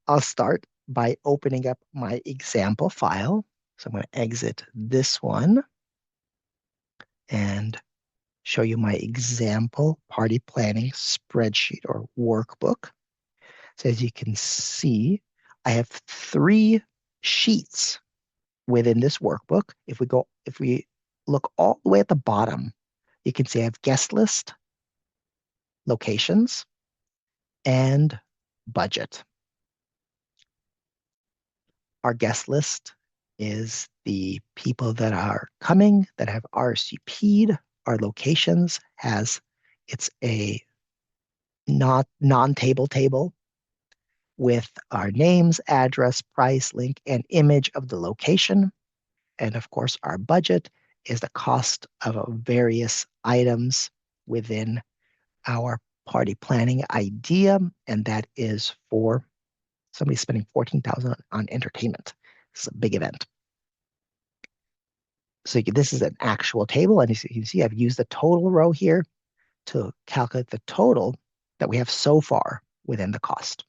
I'll start by opening up my example file. So I'm going to exit this one and show you my example party planning spreadsheet or workbook. So as you can see, I have 3 sheets within this workbook. If we look all the way at the bottom, you can see I have guest list, locations, and budget. Our guest list is the people that are coming that have RSVP'd. Our locations it's a not non-table table with our names, address, price, link, and image of the location. And of course, our budget is the cost of various items within our party planning idea. And that is for somebody spending 14,000 on entertainment. It's a big event. So this is an actual table. And as you can see, I've used the total row here to calculate the total that we have so far within the cost.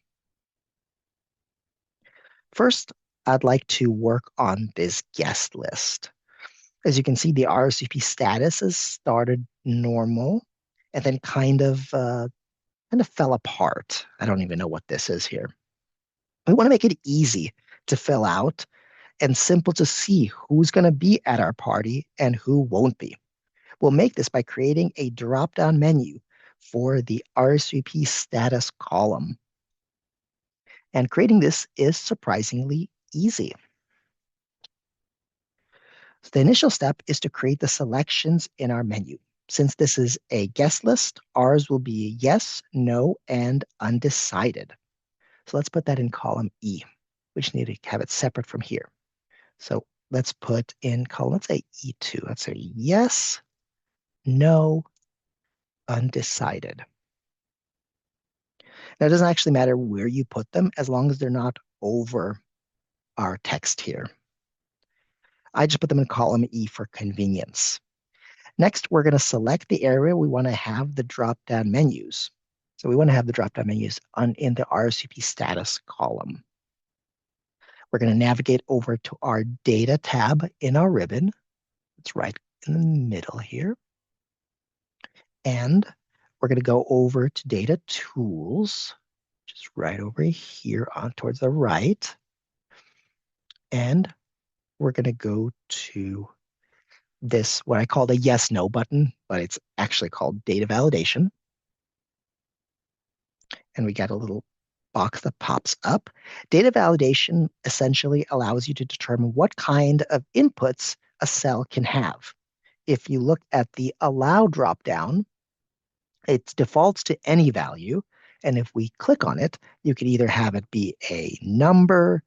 First, I'd like to work on this guest list. As you can see, the RSVP status has started normal and then kind of fell apart. I don't even know what this is here. We want to make it easy to fill out and simple to see who's going to be at our party and who won't be. We'll make this by creating a drop-down menu for the RSVP status column. And creating this is surprisingly easy. So the initial step is to create the selections in our menu. Since this is a guest list, ours will be yes, no, and undecided. So let's put that in column E. We just need to have it separate from here. So let's put in column, let's say E2. Let's say yes, no, undecided. Now, it doesn't actually matter where you put them as long as they're not over our text here. I just put them in column E for convenience. Next, we're going to select the area we want to have the drop-down menus. So we want to have the drop-down menus in the RSVP status column. We're going to navigate over to our data tab in our ribbon. It's right in the middle here. And we're going to go over to data tools, just right over here on towards the right. And we're going to go to this, what I call the yes, no button, but it's actually called data validation. And we get a little box that pops up. Data validation essentially allows you to determine what kind of inputs a cell can have. If you look at the allow dropdown, it defaults to any value. And if we click on it, you can either have it be a number,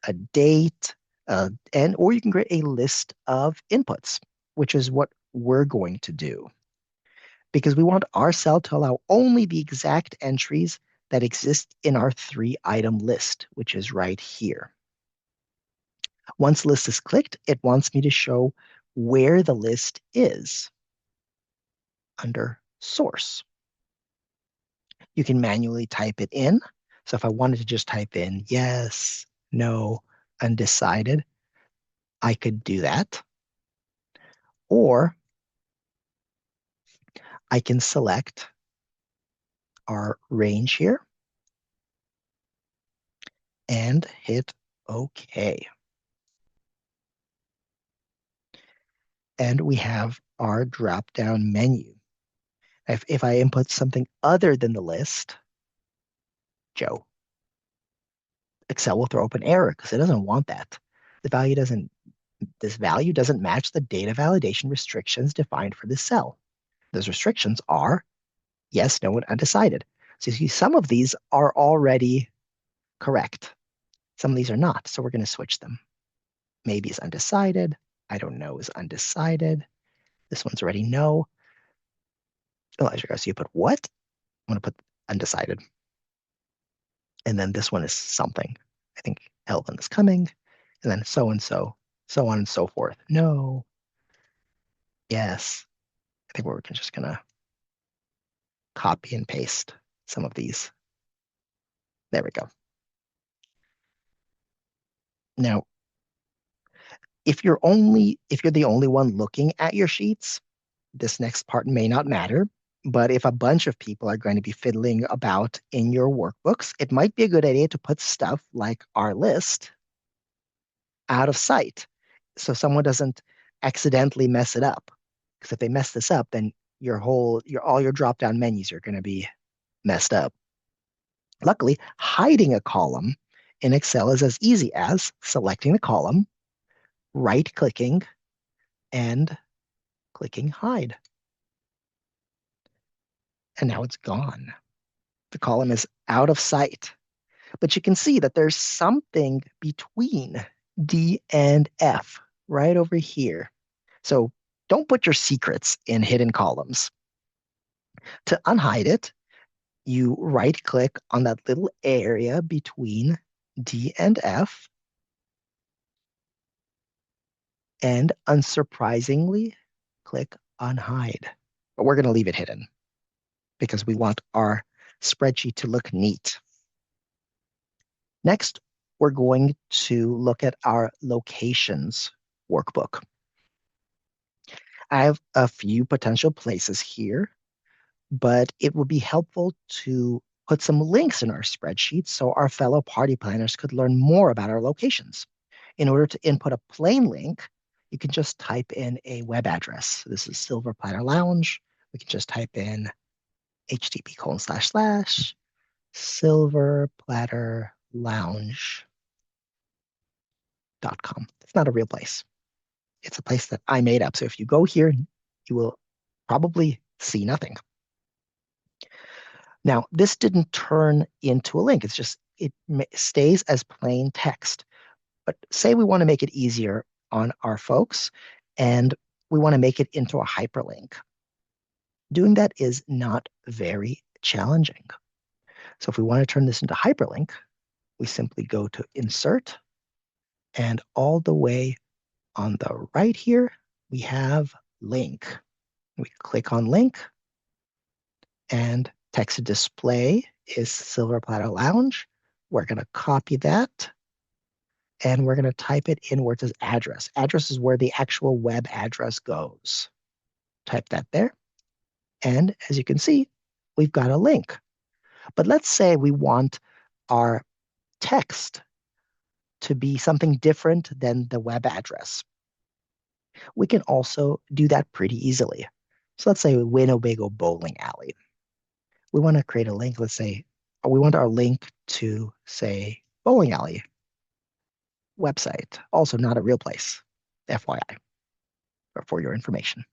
a date, or you can create a list of inputs, which is what we're going to do. Because we want our cell to allow only the exact entries that exist in our 3-item list, which is right here. Once list is clicked, it wants me to show where the list is under source. You can manually type it in. So if I wanted to just type in yes, no, undecided, I could do that. Or I can select our range here and hit OK. And we have our drop-down menu. If I input something other than the list, Joe, Excel will throw up an error because it doesn't want that. This value doesn't match the data validation restrictions defined for this cell. Those restrictions are yes, no, and undecided. So you see, some of these are already correct. Some of these are not. So we're going to switch them. Maybe is undecided. I don't know is undecided. This one's already no. Elijah, so you put what? I'm going to put undecided. And then this one is something. I think Elvin is coming. And then so and so, so on and so forth. No. Yes. I think we're just going to copy and paste some of these. There we go. Now, if you're the only one looking at your sheets, this next part may not matter. But if a bunch of people are going to be fiddling about in your workbooks, it might be a good idea to put stuff like our list out of sight so someone doesn't accidentally mess it up. Because if they mess this up, then all your drop-down menus are going to be messed up. Luckily, hiding a column in Excel is as easy as selecting the column, right-clicking, and clicking hide. And now it's gone. The column is out of sight. But you can see that there's something between D and F right over here. So don't put your secrets in hidden columns. To unhide it, you right click on that little area between D and F, and unsurprisingly, click unhide. But we're going to leave it hidden because we want our spreadsheet to look neat. Next, we're going to look at our locations workbook. I have a few potential places here, but it would be helpful to put some links in our spreadsheet so our fellow party planners could learn more about our locations. In order to input a plain link, you can just type in a web address. This is Silver Platter Lounge. We can just type in http:// silverplatter lounge.com. It's not a real place. It's a place that I made up. So if you go here, you will probably see nothing. Now, this didn't turn into a link. It's just, it stays as plain text. But say we want to make it easier on our folks and we want to make it into a hyperlink. Doing that is not very challenging. So if we want to turn this into hyperlink, we simply go to Insert, and all the way on the right here, we have Link. We click on Link, and text to display is Silver Platter Lounge. We're going to copy that, and we're going to type it in where it says address. Address is where the actual web address goes. Type that there. And as you can see, we've got a link. But let's say we want our text to be something different than the web address. We can also do that pretty easily. So let's say Winnebago Bowling Alley. We want to create a link. Let's say we want our link to say bowling alley website. Also not a real place, FYI, or for your information.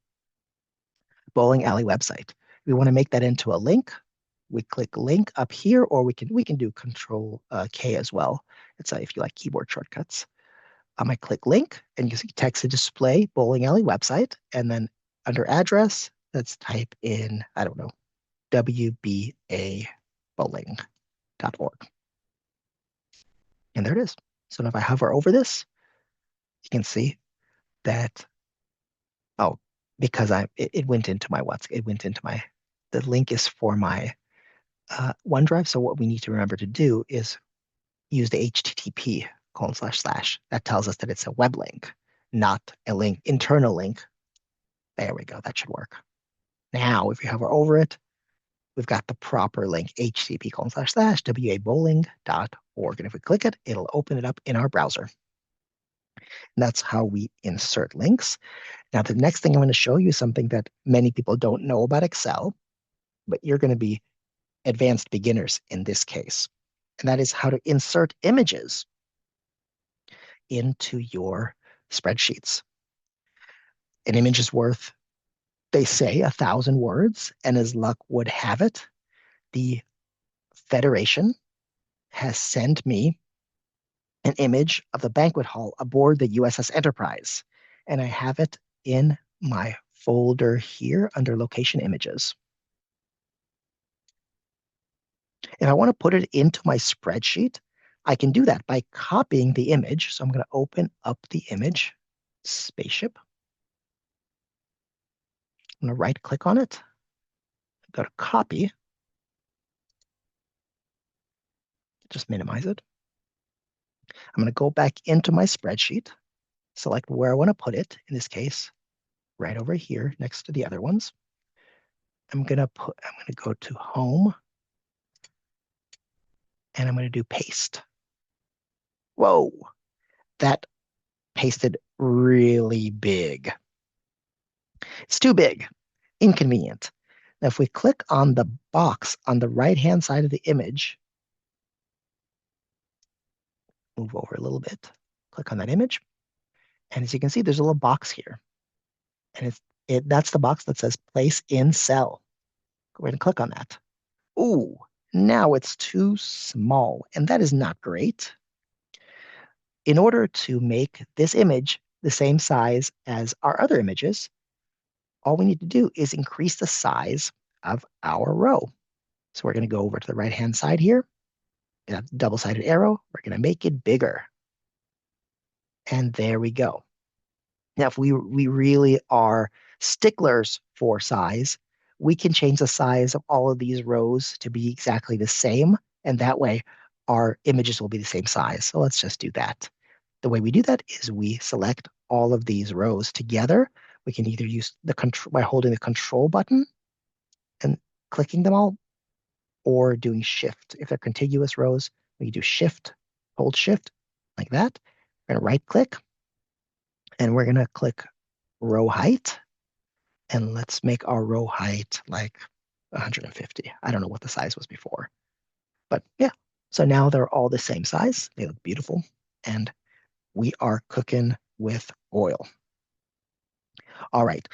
Bowling alley website. We want to make that into a link. We click link up here, or we can do Control K as well. It's if you like keyboard shortcuts. I click link, and you see text to display bowling alley website, and then under address, let's type in, I don't know, wbabowling.org. And there it is. So if I hover over this, you can see that, oh, because it went into my the link is for my OneDrive. So what we need to remember to do is use the HTTP : / that tells us that it's a web link, not a link, internal link. There we go. That should work. Now, if you hover over it, we've got the proper link, http : / wabowling.org. And if we click it, it'll open it up in our browser. And that's how we insert links. Now, the next thing I'm going to show you is something that many people don't know about Excel, but you're going to be advanced beginners in this case. And that is how to insert images into your spreadsheets. An image is worth, they say, 1,000 words. And as luck would have it, the Federation has sent me an image of the banquet hall aboard the USS Enterprise. And I have it in my folder here under location images. If I want to put it into my spreadsheet, I can do that by copying the image. So I'm going to open up the image, spaceship. I'm going to right click on it, go to copy, just minimize it. I'm going to go back into my spreadsheet, select where I want to put it, in this case, right over here next to the other ones. I'm going to go to home, and I'm going to do paste. Whoa, that pasted really big. It's too big, inconvenient. Now, if we click on the box on the right-hand side of the image, move over a little bit, click on that image, and as you can see, there's a little box here. And that's the box that says place in cell. Go ahead and click on that. Ooh, now it's too small, and that is not great. In order to make this image the same size as our other images, all we need to do is increase the size of our row. So we're going to go over to the right-hand side here. That double-sided arrow, we're going to make it bigger. And there we go. Now, if we really are sticklers for size, we can change the size of all of these rows to be exactly the same. And that way, our images will be the same size. So let's just do that. The way we do that is we select all of these rows together. We can either use the control by holding the control button and clicking them all, or doing shift. If they're contiguous rows, we do shift, hold shift like that. We're going to right click, and we're going to click row height. And let's make our row height like 150. I don't know what the size was before, but yeah, So now they're all the same size. They look beautiful. And we are cooking with oil. All right,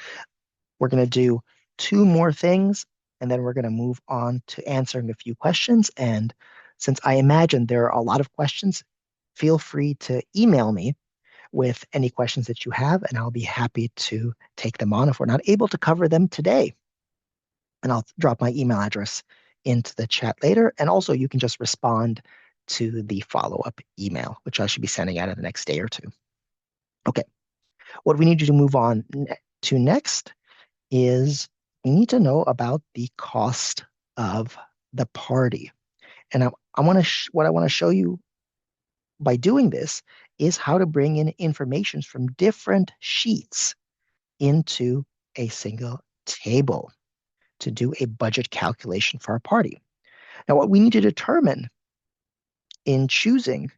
we're going to do two more things, and then we're going to move on to answering a few questions. And since I imagine there are a lot of questions, feel free to email me with any questions that you have, and I'll be happy to take them on if we're not able to cover them today. And I'll drop my email address into the chat later. And also, you can just respond to the follow up email, which I should be sending out in the next day or two. Okay, what we need to move on to next is we need to know about the cost of the party. And I want to what I want to show you by doing this is how to bring in information from different sheets into a single table to do a budget calculation for our party. Now, what we need to determine in choosing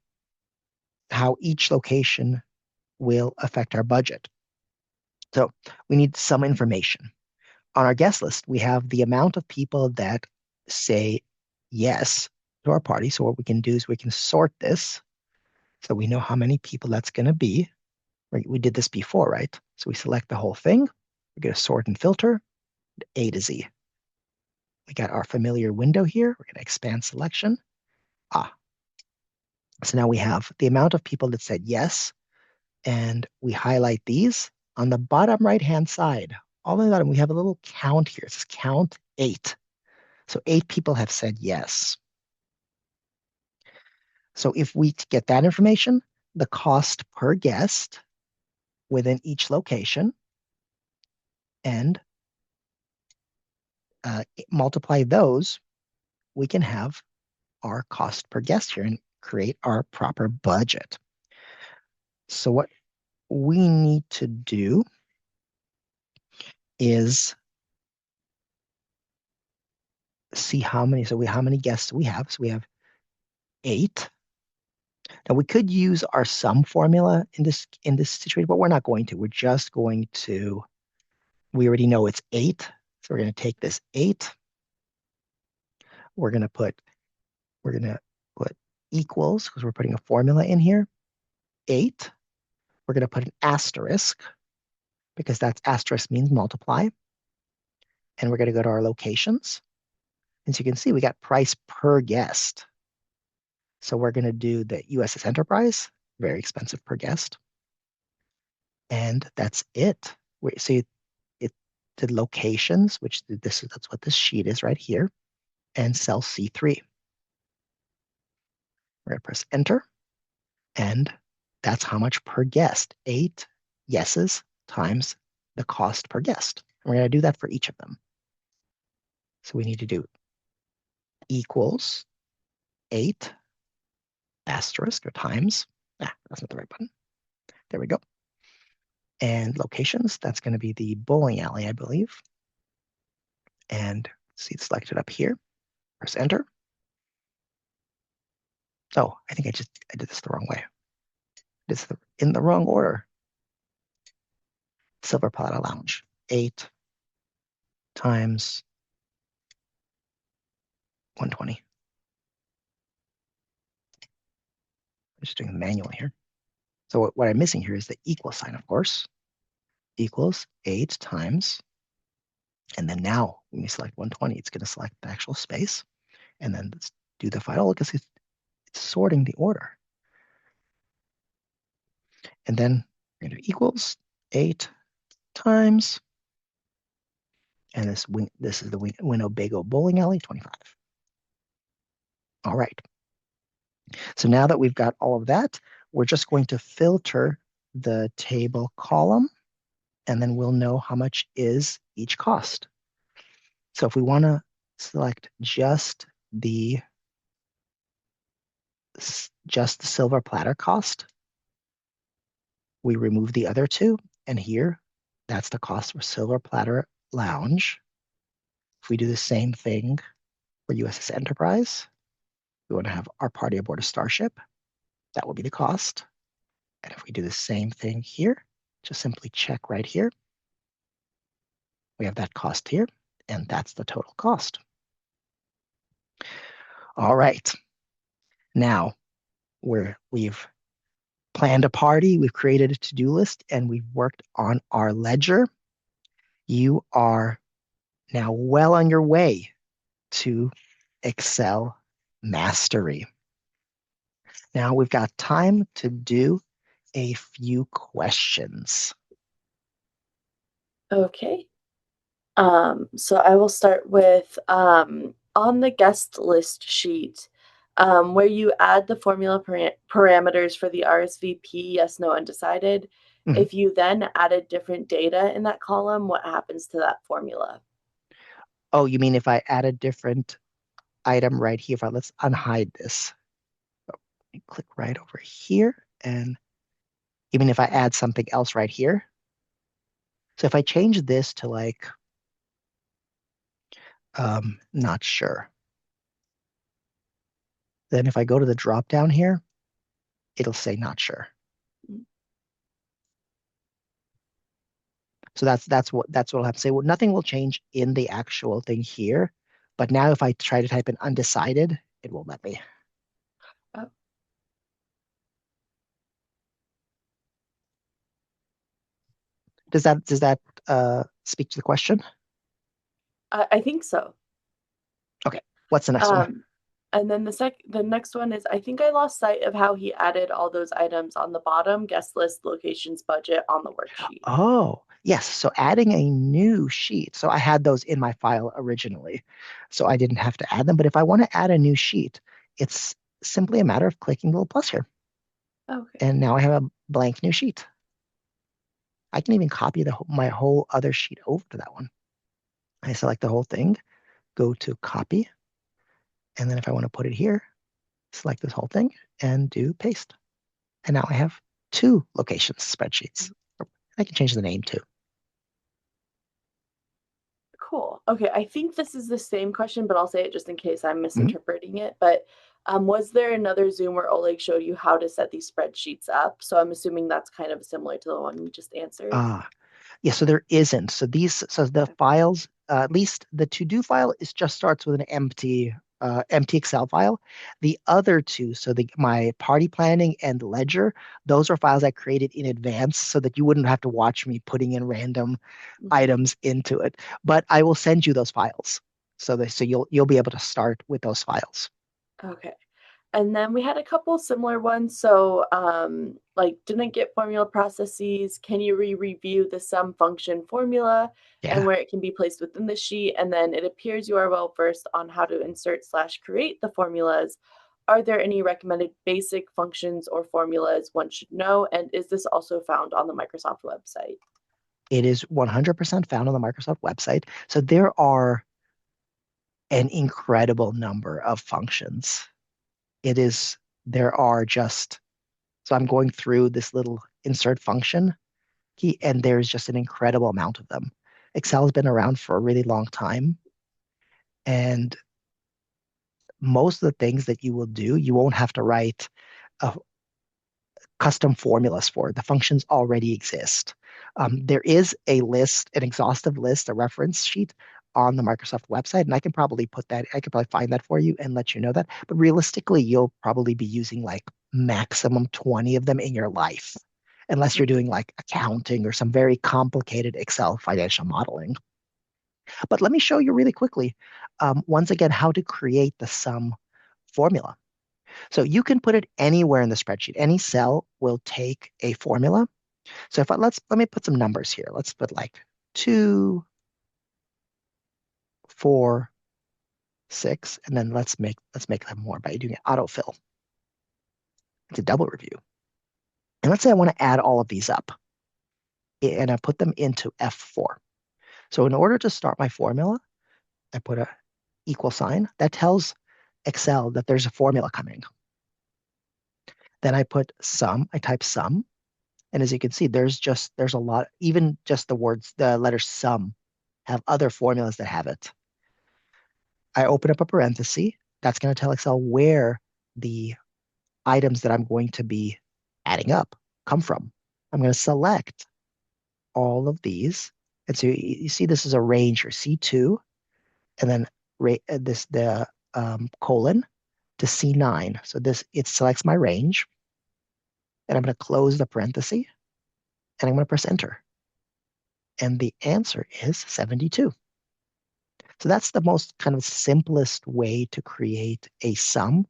how each location will affect our budget. So we need some information. On our guest list, we have the amount of people that say yes to our party. So what we can do is we can sort this so we know how many people that's going to be. We did this before, right? So we select the whole thing. We're going to sort and filter A to Z. We got our familiar window here. We're going to expand selection. So now we have the amount of people that said yes, and we highlight these. On the bottom right-hand side, all the way bottom, we have a little count here. It says count 8. So 8 people have said yes. So if we get that information, the cost per guest within each location, and multiply those, we can have our cost per guest here and create our proper budget. So what we need to do is see how many guests we have. So we have 8. Now we could use our sum formula in this situation, but we're not going to. We're just going to. We already know it's 8, so we're going to take this 8. We're going to put equals because we're putting a formula in here. 8. We're going to put an asterisk because that's asterisk means multiply, and we're going to go to our locations. As you can see, we got price per guest. So we're going to do the USS Enterprise, very expensive per guest. And that's it. So it the locations, that's what this sheet is right here, and cell C3. We're going to press enter, and that's how much per guest. 8 yeses times the cost per guest. And we're going to do that for each of them. So we need to do equals 8 asterisk or times. That's not the right button. There we go. And locations, that's going to be the bowling alley, I believe. And see, it's selected up here. Press enter. Oh, I think I did this the wrong way. It's in the wrong order. Silver Platter Lounge. 8 times 120. I'm just doing the manual here. So what I'm missing here is the equal sign, of course. Equals 8 times. And then now, when you select 120, it's going to select the actual space. And then let's do the final because it's sorting the order. And then we're going to do equals 8 times. And this is the Winnebago Bowling Alley, 25. All right. So now that we've got all of that, we're just going to filter the table column, and then we'll know how much is each cost. So if we want to select just the silver platter cost, we remove the other two, and here, that's the cost for silver platter lounge. If we do the same thing for USS Enterprise, we want to have our party aboard a starship. That will be the cost. And if we do the same thing here, just simply check right here. We have that cost here, and that's the total cost. All right. Now we've planned a party, we've created a to-do list, and we've worked on our ledger. You are now well on your way to Excel mastery. Now we've got time to do a few questions. Okay. So I will start with on the guest list sheet, where you add the formula parameters for the RSVP, yes, no, undecided. Mhm. If you then added different data in that column, what happens to that formula? Oh, you mean if I add a different item right here, if let's unhide this. Click right over here. And even if I add something else right here. So if I change this to like, not sure, then if I go to the drop down here, it'll say not sure. So that's what I'll have to say. Well, nothing will change in the actual thing here. But now if I try to type in undecided, it won't let me. Oh, Does that speak to the question? I think so. Okay. What's the next one? Um, and then the next one is I think I lost sight of how he added all those items on the bottom, guest list, locations, budget on the worksheet. Oh, yes. So adding a new sheet. So I had those in my file originally, so I didn't have to add them. But if I want to add a new sheet, it's simply a matter of clicking the little plus here. Okay. And now I have a blank new sheet. I can even copy my whole other sheet over to that one. I select the whole thing, go to copy, and then if I want to put it here, select this whole thing and do paste. And now I have two locations spreadsheets. I can change the name too. Cool. Okay, I think this is the same question, but I'll say it just in case I'm Mhm. misinterpreting it. But was there another Zoom where Oleg showed you how to set these spreadsheets up? So I'm assuming that's kind of similar to the one you just answered. Ah, yeah, so there isn't. So the Okay. files, at least the to-do file is just starts with an empty Excel file. The other two, so my party planning and ledger, those are files I created in advance so that you wouldn't have to watch me putting in random Mhm. items into it. But I will send you those files. So you'll be able to start with those files. Okay. And then we had a couple similar ones. So, like, didn't get formula processes. Can you review the sum function formula and Yeah. where it can be placed within the sheet? And then it appears you are well versed on how to insert slash create the formulas. Are there any recommended basic functions or formulas one should know? And is this also found on the Microsoft website? It is 100% found on the Microsoft website. So there are an incredible number of functions. It is, there are just, so I'm going through this little insert function key, and there's just an incredible amount of them. Excel has been around for a really long time, and most of the things that you will do, you won't have to write a custom formulas for. The functions already exist. There is a list, an exhaustive list, a reference sheet on the Microsoft website, and I could probably find that for you and let you know that. But realistically, you'll probably be using like maximum 20 of them in your life, unless you're Mhm. doing like accounting or some very complicated Excel financial modeling. But let me show you really quickly, once again, how to create the sum formula. So you can put it anywhere in the spreadsheet. Any cell will take a formula. So if I, let me put some numbers here. Let's put like 2, 4, 6, and then let's make them more by doing an autofill. It's a double review. And let's say I want to add all of these up and I put them into F4. So in order to start my formula, I put a equal sign that tells Excel that there's a formula coming. Then I put sum, I type sum. And as you can see, there's a lot, even just the letter sum have other formulas that have it. I open up a parenthesis. That's going to tell Excel where the items that I'm going to be adding up come from. I'm going to select all of these. And so you see this is a range for C2 and then this the colon. to C9. So this it selects my range, and I'm going to close the parenthesis, and I'm going to press enter. And the answer is 72. So that's the most kind of simplest way to create a sum.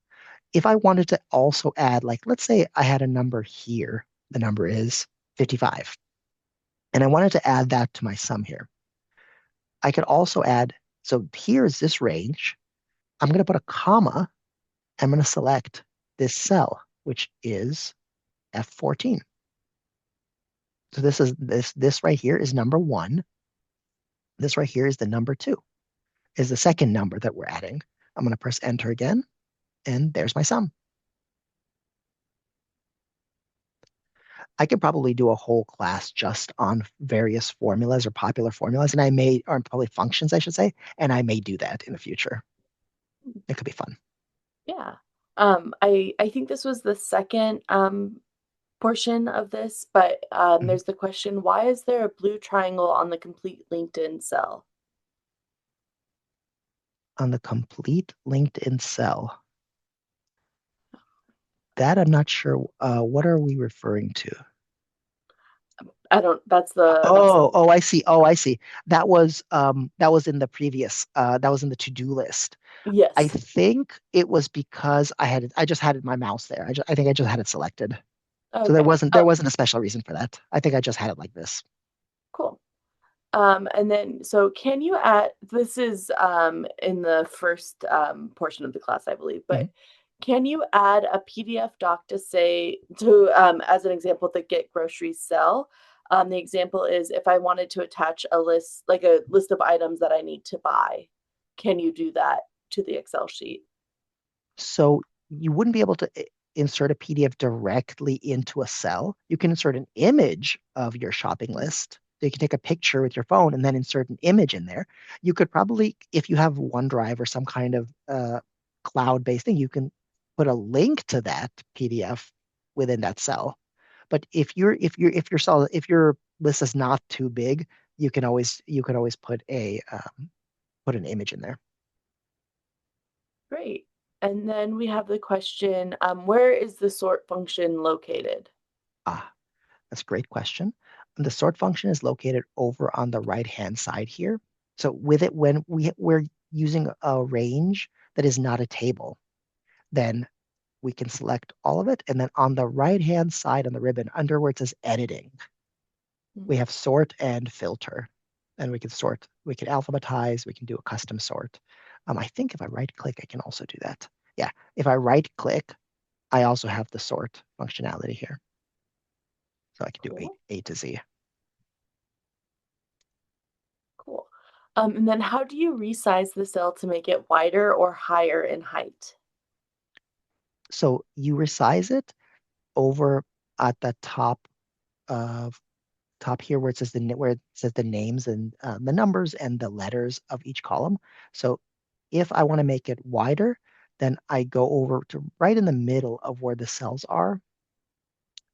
If I wanted to also add, like, let's say I had a number here, the number is 55, and I wanted to add that to my sum here. I could also add, so here's this range. I'm going to put a comma. I'm going to select this cell, which is F14. So this right here is number one. This right here is the number two, is the second number that we're adding. I'm going to press enter again, and there's my sum. I could probably do a whole class just on various formulas or popular formulas, and or probably functions, I should say, and I may do that in the future. It could be fun. Yeah. I think this was the second portion of this, but Mhm. there's the question, why is there a blue triangle on the complete LinkedIn cell? On the complete LinkedIn cell, that I'm not sure. What are we referring to? I don't, that's Oh, the, oh, I see. Oh, I see. That was in the previous that was in the to-do list. I yes. think it was because I just had my mouse there. I think I just had it selected. So there Okay. wasn't there Oh, wasn't a special reason for that. I think I just had it like this. cool. And then, so can you add, this is in the first portion of the class, I believe, Mhm. but can you add a PDF doc to say, to as an example, the get groceries cell? The example is if I wanted to attach a list, like a list of items that I need to buy, can you do that to the Excel sheet? So you wouldn't be able to insert a PDF directly into a cell. You can insert an image of your shopping list. So you can take a picture with your phone and then insert an image in there. You could probably, if you have OneDrive or some kind of cloud-based thing, you can put a link to that PDF within that cell. But if your list is not too big, you can always put an image in there. Great. And then we have the question, where is the sort function located? Ah, that's a great question. And the sort function is located over on the right-hand side here. So with it, when we're using a range that is not a table, then we can select all of it. And then on the right-hand side on the ribbon, under where it says editing, we Mhm. have sort and filter. And we can sort, we can alphabetize, we can do a custom sort. I think if I right click, I can also do that. Yeah, if I right click, I also have the sort functionality here. So I can do Cool. A to Z. Cool. And then how do you resize the cell to make it wider or higher in height? So you resize it over at the of top here where it says the names and the numbers and the letters of each column. So if I want to make it wider, then I go over to right in the middle of where the cells are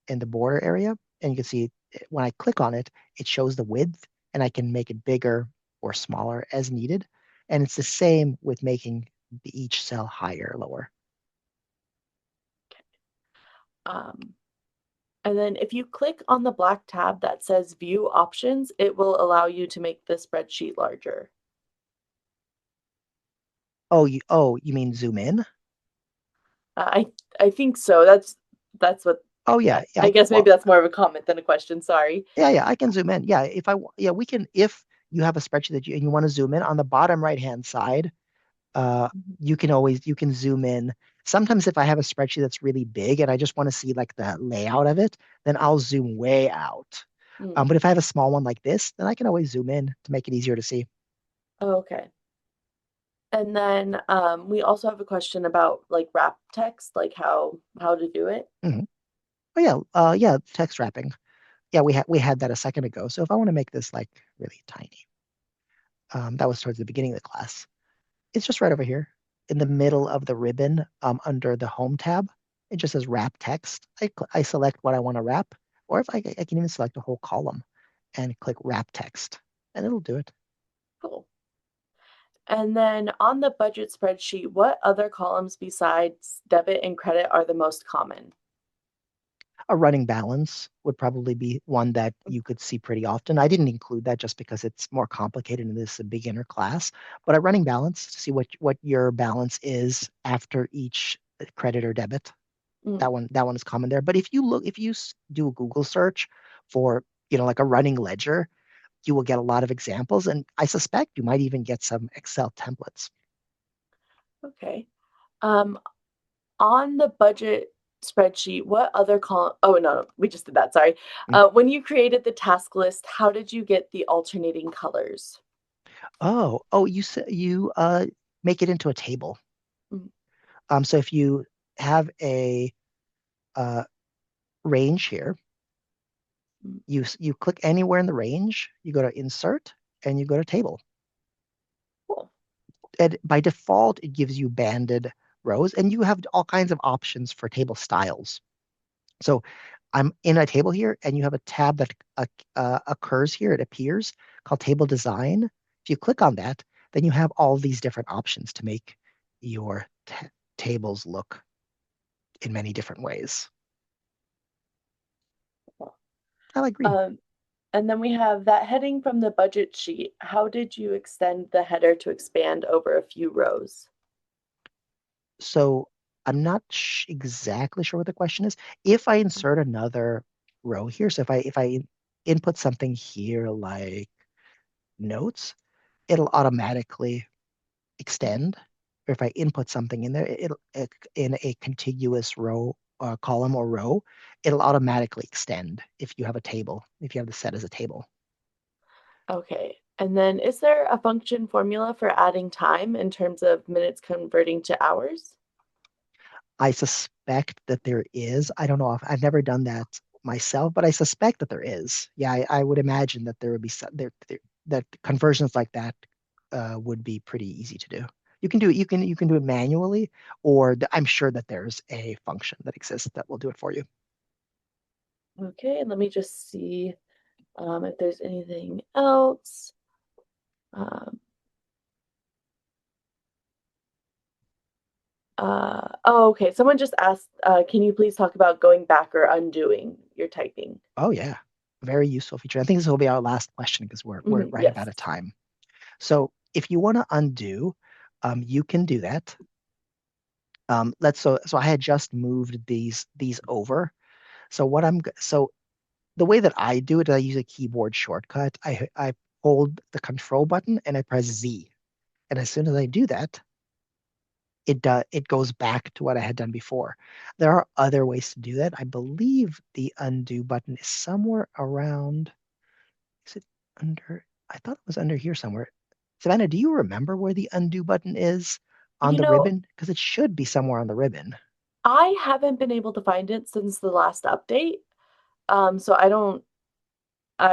in the border area, and you can see when I click on it, it shows the width, and I can make it bigger or smaller as needed. And it's the same with making each cell higher or lower. Um, and then if you click on the black tab that says View Options, it will allow you to make the spreadsheet larger. Oh, you mean zoom in? I think so. That's what Oh yeah, yeah. I guess maybe Well, that's more of a comment than a question. Sorry. yeah, I can zoom in. Yeah, yeah, we can. If you have a spreadsheet and you want to zoom in on the bottom right hand side, uh, Mhm. you can zoom in. Sometimes if I have a spreadsheet that's really big and I just want to see like the layout of it, then I'll zoom way out. Mm. But if I have a small one like this, then I can always zoom in to make it easier to see. Oh, okay. And then we also have a question about like wrap text, like how to do it. Mhm. Oh yeah, yeah, text wrapping. Yeah, we had that a second ago. So if I want to make this like really tiny, that was towards the beginning of the class. It's just right over here in the middle of the ribbon under the Home tab. It just says Wrap Text. I select what I want to wrap, or if I can even select a whole column and click Wrap Text, and it'll do it. Cool. And then on the budget spreadsheet, what other columns besides debit and credit are the most common? A running balance would probably be one that you could see pretty often. I didn't include that just because it's more complicated in this beginner class, but a running balance to see what your balance is after each credit or debit. Mm, That one is common there. But if you do a Google search for, like a running ledger, you will get a lot of examples, and I suspect you might even get some Excel templates. okay. Um, on the budget spreadsheet, what other column? Oh, no, no, we just did that. Sorry. Mm. When you created the task list, how did you get the alternating colors? Oh, you said you make it into a table. Mm, So if you have a uh, range here, mm, you click anywhere in the range, you go to insert, and you go to table. cool. And by default, it gives you banded rows, and you have all kinds of options for table styles. So I'm in a table here, and you have a tab that occurs here. It appears called Table Design. If you click on that, then you have all these different options to make your tables look in many different ways. Cool. I like green. Um, and then we have that heading from the budget sheet. How did you extend the header to expand over a few rows? So I'm not exactly sure what the question is. If I insert another row here, so if I input something here like notes, it'll automatically extend. Or if I input something in there, in a contiguous row, column or row, it'll automatically extend if you have a table, if you have the set as a table. Okay. And then is there a function formula for adding time in terms of minutes converting to hours? I suspect that there is. I don't know if I've never done that myself, but I suspect that there is. Yeah, I would imagine that there would be that conversions like that would be pretty easy to do. You can do it. You can do it manually, or I'm sure that there's a function that exists that will do it for you. Okay, and let me just see if there's anything else. Um, oh, okay. Someone just asked, can you please talk about going back or undoing your typing? Oh yeah, very useful feature. I think this will be our last question because we're Mhm, right yes. about a time. So if you want to undo, you can do that. So I had just moved these over. So the way that I do it, I use a keyboard shortcut. I hold the control button and I press Z. And as soon as I do that, it goes back to what I had done before. There are other ways to do that. I believe the undo button is somewhere around. Is it under? I thought it was under here somewhere. Savannah, do you remember where the undo button is on You the know, ribbon? Because it should be somewhere on the ribbon. I haven't been able to find it since the last update. So I don't,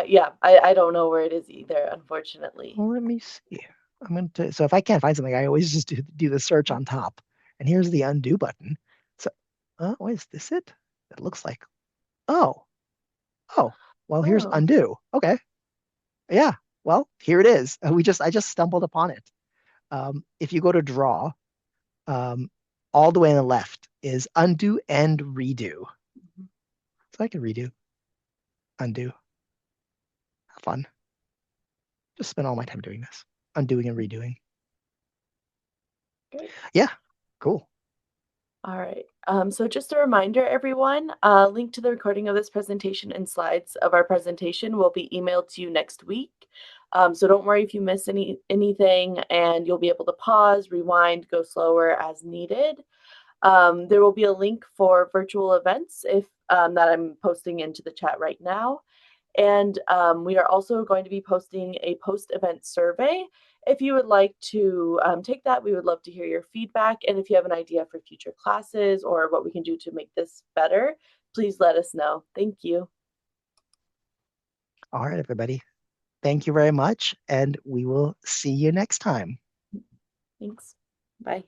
yeah, I don't know where it is either, unfortunately. Well, let me see. I'm going to, so if I can't find something, I always just do the search on top. And here's the undo button. So, wait, is this it? It looks like, oh, oh, well, here's Oh, undo. Okay. Yeah. Well, here it is. I just stumbled upon it. If you go to draw, um, all the way on the left is undo and redo. mhm, So I can redo, undo. Have fun. Just spend all my time doing this, undoing and redoing. great. Yeah. Cool. All right. So just a reminder, everyone, link to the recording of this presentation and slides of our presentation will be emailed to you next week. So don't worry if you miss anything, and you'll be able to pause, rewind, go slower as needed. There will be a link for virtual events if that I'm posting into the chat right now. And we are also going to be posting a post-event survey. If you would like to take that, we would love to hear your feedback. And if you have an idea for future classes or what we can do to make this better, please let us know. Thank you. All right, everybody. Thank you very much, and we will see you next time. Thanks. Bye.